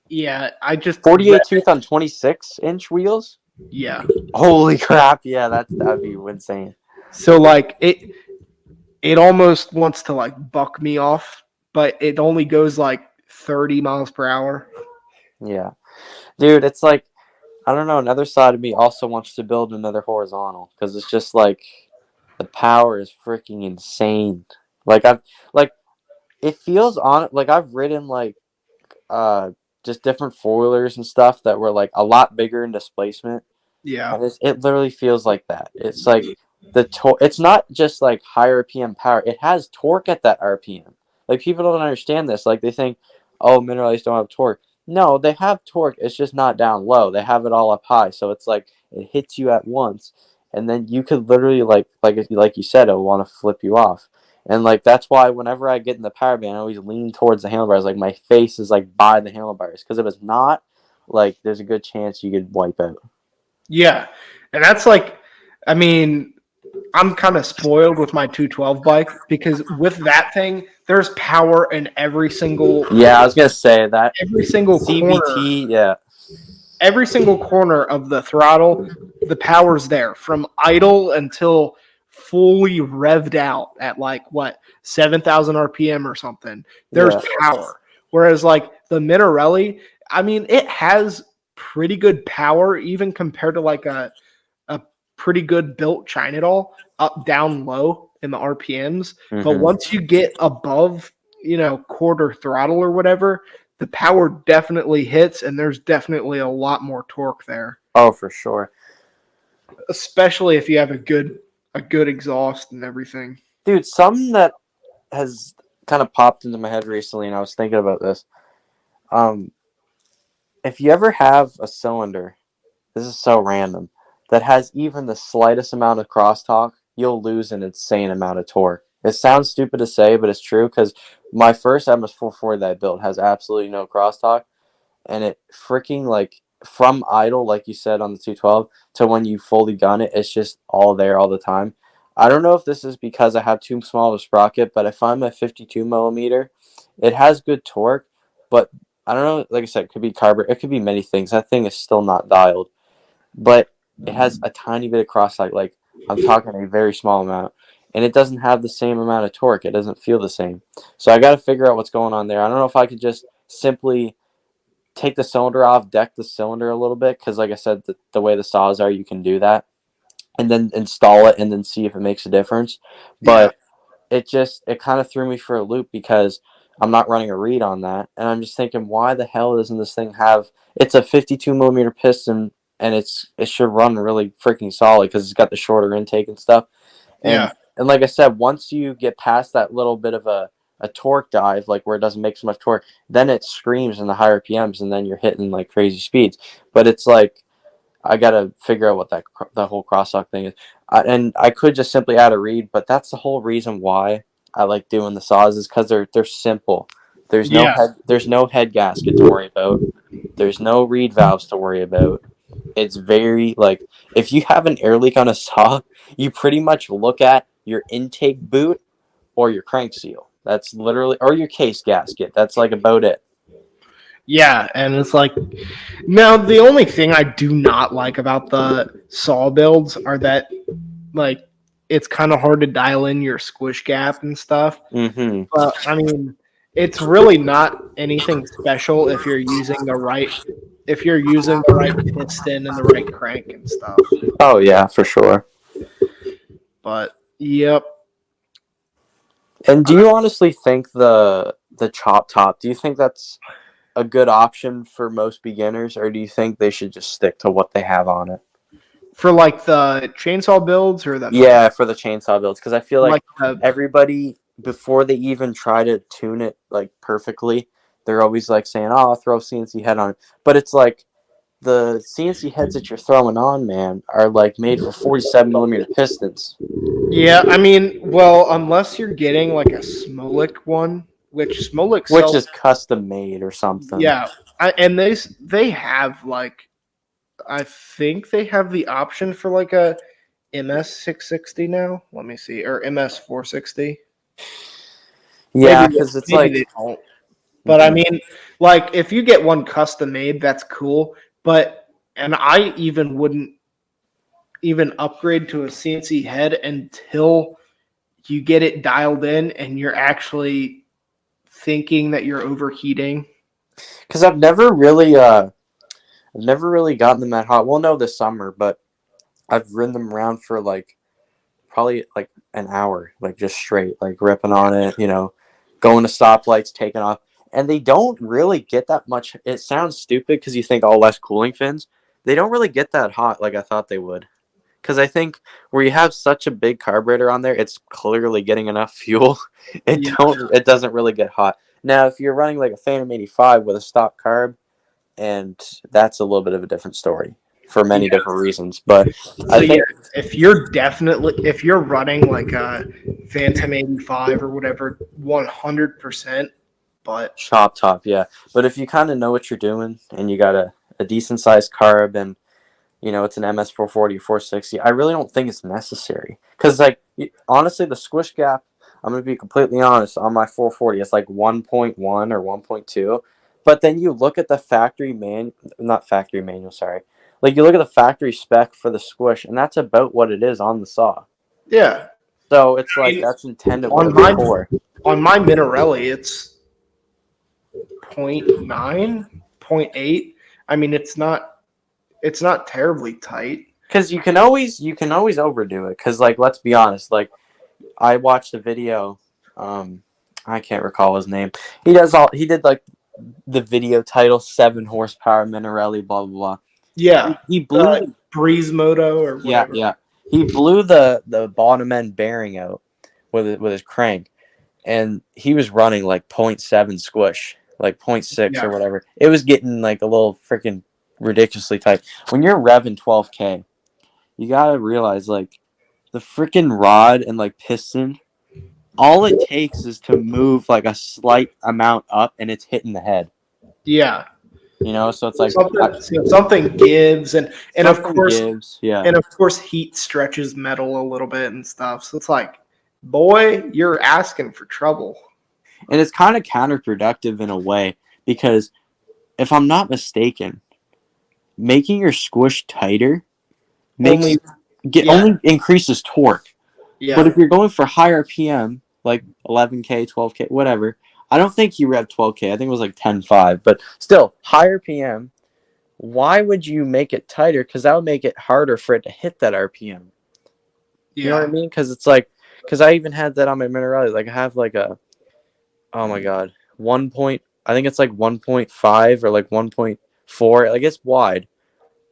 yeah, I just 48 tooth on 26-inch wheels? yeah. Holy crap. Yeah, that'd be insane. So like it almost wants to like buck me off, but it only goes like 30 miles per hour. Yeah. Dude, it's like, I don't know, another side of me also wants to build another horizontal because it's just like the power is freaking insane. Like like it feels on like I've ridden like uh just different four-wheelers and stuff that were like a lot bigger in displacement. Yeah. And it literally feels like that. It's like it's not just like higher RPM power. It has torque at that RPM. Like people don't understand this. Like they think, oh, mineralized don't have torque. No, they have torque. It's just not down low. They have it all up high. So it's like it hits you at once, and then you could literally like you said, it'll want to flip you off. And like that's why whenever I get in the power band, I always lean towards the handlebars. Like my face is like by the handlebars because if it's not, like there's a good chance you could wipe out. Yeah. And that's like I mean, I'm kind of spoiled with my 212 bike because with that thing, there's power in Yeah, I was gonna say that every single corner, CVT. Yeah, every single corner of the throttle. The power's there from idle until fully revved out at like what 7,000 RPM or something. There's yeah, power. Whereas like the Minarelli, I mean, it has pretty good power even compared to like a pretty good built China doll up down low in the RPMs. But hmm once you get above, quarter throttle or whatever, the power definitely hits and there's definitely a lot more torque there. Oh, for sure, Especially if you have a good exhaust and everything. dude. Something that has kind of popped into my head recently, and I was thinking about this. Um, if you ever have a cylinder, this is so random, that has even the slightest amount of crosstalk, you'll lose an insane amount of torque. It sounds stupid to say, but it's true because my first MS440 that I built has absolutely no crosstalk, and it freaking like from idle, like you said on the 212, to when you fully gun it, it's just all there all the time. I don't know if this is because I have too small of a sprocket, but I find my 52 millimeter, it has good torque, but I don't know. Like I said, it could be carburetor, it could be many things. That thing is still not dialed, but it has a tiny bit of crosstalk. Like I'm talking a very small amount, and it doesn't have the same amount of torque. It doesn't feel the same. So I got to figure out what's going on there. I don't know if I could just simply take the cylinder off, deck the cylinder a little bit, because like I said, the way the saws are, you can do that, and then install it and then see if it makes a difference. Yeah. But it kind of threw me for a loop because I'm not running a read on that, and I'm just thinking, why the hell doesn't this thing have? It's a 52 millimeter piston, and it should run really freaking solid because it's got the shorter intake and stuff. And Yeah. and like I said, once you get past that little bit of a torque dive, like where it doesn't make so much torque, then it screams in the higher PMs, and then you're hitting like crazy speeds. But it's like I gotta figure out what that whole crosstalk thing is, and I could just simply add a reed, but that's the whole reason why I like doing the saws is because they're simple. Yeah. There's no head gasket to worry about. There's no reed valves to worry about. It's very like if you have an air leak on a saw, you pretty much look at your intake boot or your crank seal. That's literally or your case gasket. That's like about it. Yeah. And it's like now the only thing I do not like about the saw builds are that like it's kind of hard to dial in your squish gap and stuff. Mm-hmm. But I mean, it's really not anything special if you're using the right piston and the right crank and stuff. Oh yeah, for sure. But yep. And do you honestly think the chop top? Do you think that's a good option for most beginners, or do you think they should just stick to what they have on it? For like the chainsaw builds or the Yeah, for the chainsaw builds, because I feel like the everybody before they even try to tune it like perfectly, they're always like saying, "Oh, I'll throw CNC head on it," but it's like the CNC heads that you're throwing on, man, are like made for 47 millimeter pistons. yeah, I mean, well, unless you're getting like a Smolik one, which Smolik which sells. is custom made or something. Yeah, and they have like I think they have the option for like a MS 660 now. Let me see, or MS 460. Yeah, because it's Maybe like, they don't. But I mhm. mean, like if you get one custom made, that's cool. But and I even wouldn't even upgrade to a CNC head until you get it dialed in and you're actually thinking that you're overheating. Because I've never really gotten them that hot. Well, no, this summer, but I've ridden them around for like probably like an hour, like just straight, like ripping on it, going to stoplights, taking off. And they don't really get that much. It sounds stupid because you think, oh, less cooling fins. They don't really get that hot like I thought they would. Because I think where you have such a big carburetor on there, it's clearly getting enough fuel. Yeah, It doesn't really get hot. Now, if you're running like a Phantom 85 with a stock carb, and that's a little bit of a different story for many yeah. different reasons. But So I yeah, think if you're running like a Phantom 85 or whatever, 100%. But chop top, yeah. But if you kind of know what you're doing and you got a decent sized carb and it's an MS 440 460, I really don't think it's necessary. Because like honestly, the squish gap, I'm gonna be completely honest, on my 440, it's like 1.1 or 1.2. But then you look at the not factory manual, sorry. Like you look at the factory spec for the squish, and that's about what it is on the saw. yeah, So it's I like mean, that's intended what on it was my for. on my Minarelli, it's point 0.9, point 0.8. I mean, it's not terribly tight. Because you can always overdo it. Because like let's be honest, like I watched a video. Um, I can't recall his name. He did like the video title 7 horsepower Minarelli blah blah blah. Yeah, He blew the Breeze Moto or yeah whatever. yeah he blew the bottom end bearing out with his crank, and he was running like .7 squish, like .6 Yeah, or whatever. It was getting like a little freaking ridiculously tight. When you're revving 12K, you gotta realize like the freaking rod and like piston, all it takes is to move like a slight amount up and it's hitting the head. yeah. So it's like Something gives, and of something course gives, yeah. and of course heat stretches metal a little bit and stuff. So it's like, boy, you're asking for trouble. And it's kind of counterproductive in a way because if I'm not mistaken, making your squish tighter makes Only, get yeah, only increases torque. But yeah, if you're going for high RPM, like 11K, 12K, whatever, I don't think you rev 12K. I think it was like 10.5. But still, high RPM, why would you make it tighter? Because that would make it harder for it to hit that RPM. You know what I yeah, mean? Because I even had that on my Minarelli. Like I have like oh my god, I think it's like 1.5 or like 1.4. Like it's wide,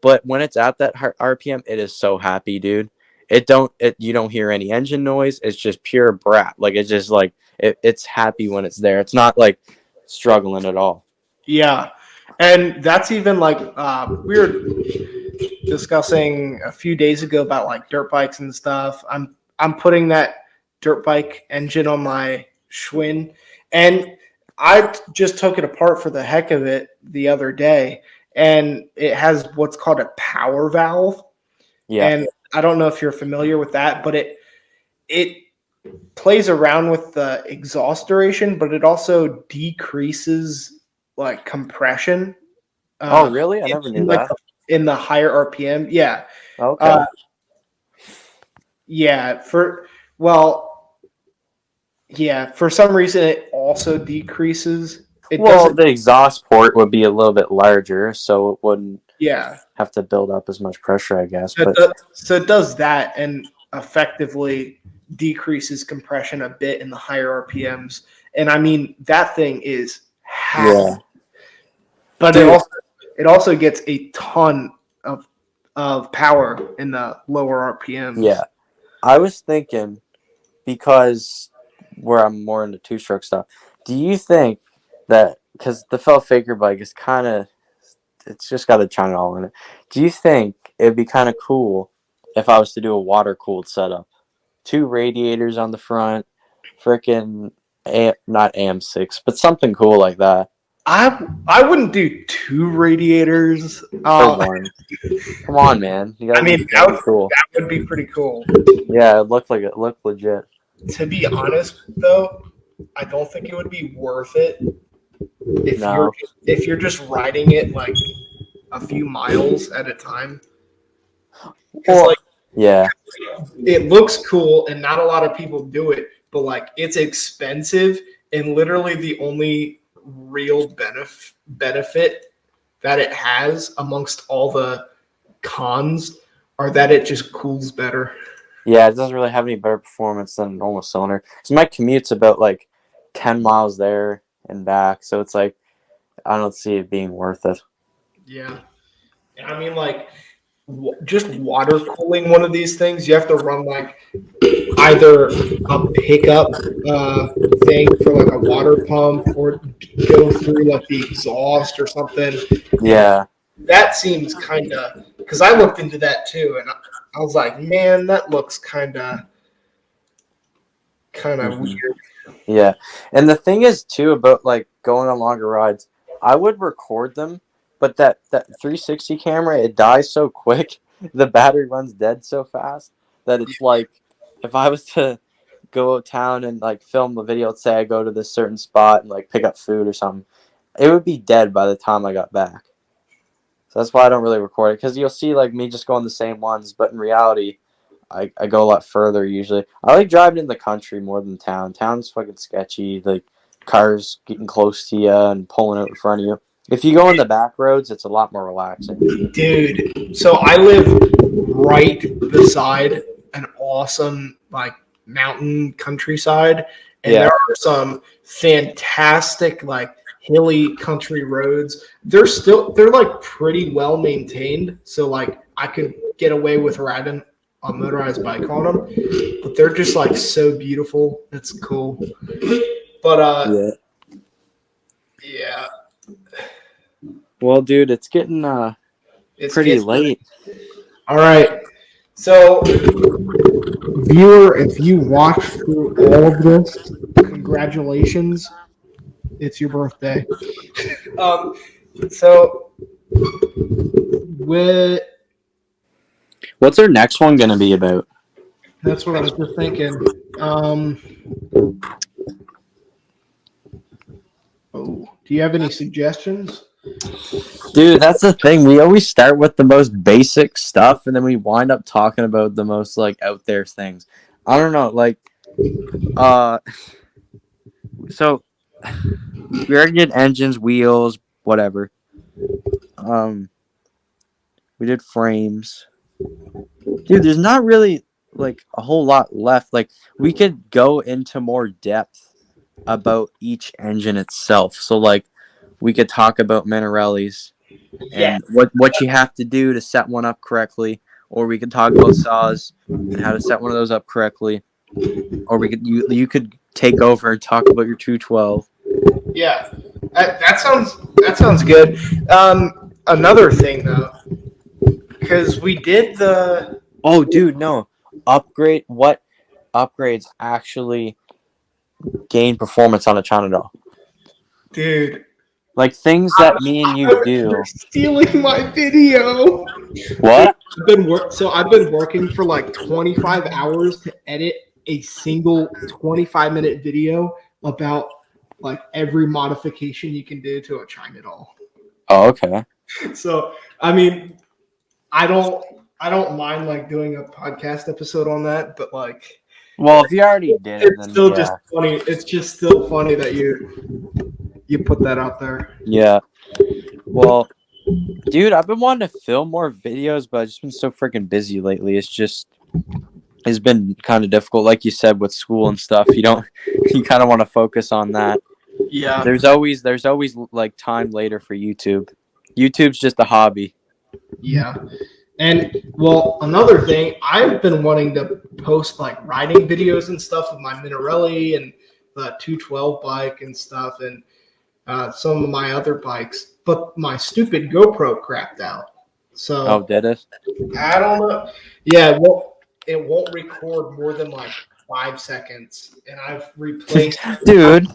but when it's at that RPM, it is so happy, dude. You don't hear any engine noise. It's just pure brat. Like it's just like it's happy when it's there. It's not like struggling at all. yeah. And that's even like we were discussing a few days ago about like dirt bikes and stuff. I'm putting that dirt bike engine on my Schwinn, and I just took it apart for the heck of it the other day, and it has what's called a power valve. Yeah. And I don't know if you're familiar with that, but it plays around with the exhaust duration, but it also decreases like compression Oh, uh, really? I never knew in like that. in the higher RPM. Yeah, Okay. uh, yeah. For some reason it also decreases. It Well, doesn't. the exhaust port would be a little bit larger, so it wouldn't Yeah. have to build up as much pressure, I guess. So it But does, so it does that and effectively decreases compression a bit in the higher RPMs. And I mean that thing is happy, yeah, but it dude. also it also gets a ton of power in the lower RPMs. Yeah, I was thinking because where I'm more into two-stroke stuff. Do you think that because the felt faker bike is kind of it's just got a China all in it? Do you think it'd be kind of cool if I was to do a water cooled setup? Two radiators on the front, freaking not AM6, but something cool like that. I wouldn't do 2 radiators. Or one. Come on, man. I mean That'd be cool. that would be pretty cool. Yeah, it looked legit. To be honest, though, I don't think it would be worth it No. if you're just riding it like a few miles at a time. Because Well, yeah. it looks cool and not a lot of people do it, but like it's expensive and literally the only real benefit that it has amongst all the cons are that it just cools better. Yeah, it doesn't really have any better performance than a normal cylinder. So my commute's about like 10 miles there and back. So it's like, I don't see it being worth it. Yeah. And I mean, like, just water cooling one of these things, you have to run like either a pickup thing for like a water pump or go through like the exhaust or something. Yeah. And that seems kind of, because I looked into that too, and I was like, man, that looks kind of weird. Yeah. And the thing is too about like going on longer rides, I would record them, but that 360 camera, it dies so quick. The battery runs dead so fast that it's like if I was to go town and like film a video, let's say I go to this certain spot and like pick up food or something, it would be dead by the time I got back. So that's why I don't really record it, because you'll see like me just going the same ones, but in reality, I go a lot further usually. I like driving in the country more than town. Town's fucking sketchy. Like cars getting close to you and pulling out in front of you. If you go in the back roads, it's a lot more relaxing. Dude, so I live right beside an awesome like mountain countryside, and there are some fantastic like hilly country roads. They're like pretty well maintained, so like I could get away with riding a motorized bike on them, but they're just like so beautiful. It's cool. But yeah. Well, dude, it's getting pretty late. All right. So, viewer, if you watched through all of this, congratulations. It's your birthday. So, What's our next one going to be about? That's what I was just thinking. Do you have any suggestions? Dude, that's the thing. We always start with the most basic stuff, and then we wind up talking about the most like out there things. I don't know, like, so we already did engines, wheels, whatever. We did frames. Dude, there's not really like a whole lot left. Like, we could go into more depth about each engine itself. So, like, we could talk about Minarellis and what you have to do to set one up correctly, or we could talk about saws and how to set one of those up correctly, or you could take over and talk about your 212. Yeah, that sounds good. Another thing though, because we did the dude, no upgrade. What upgrades actually gain performance on a Chanadol? Dude, like things that me and you do. You're stealing my video. What? I've been working for like 25 hours to edit a single 25-minute video about like every modification you can do to a China doll. Oh, okay. So, I mean, I don't mind like doing a podcast episode on that, but like, well, if you already did it, then still just funny. It's just still funny that you put that out there. Yeah. Well, dude, I've been wanting to film more videos, but I've just been so freaking busy lately. It's been kind of difficult, like you said, with school and stuff. You kind of want to focus on that. Yeah. There's always like time later for YouTube. YouTube's just a hobby. Yeah. And well, another thing, I've been wanting to post like riding videos and stuff with my Minarelli and the 212 bike and stuff, and some of my other bikes, but my stupid GoPro crapped out. So oh, did it? I don't know. Yeah, well, it won't record more than like 5 seconds, and I've replaced. Dude,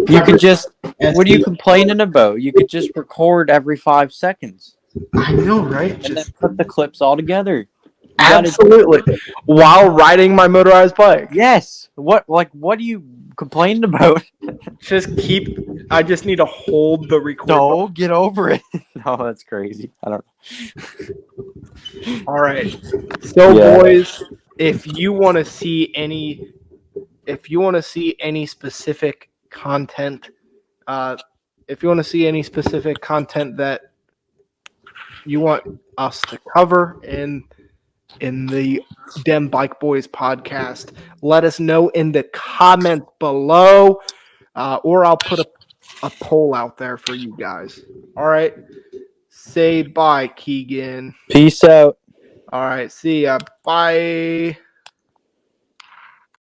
you could just. SD. What are you complaining about? You could just record every 5 seconds I know, right? and then put the clips all together. Absolutely. While riding my motorized bike. Yes. What are you complaining about? I just need to hold the record button. No, get over it. No, that's crazy. I don't know. All right. So, boys, if you want to see any specific content, that you want us to cover in the Dem Bike Boys podcast, let us know in the comments below, or I'll put a poll out there for you guys. All right. Say bye, Keegan. Peace out. All right. See ya. Bye.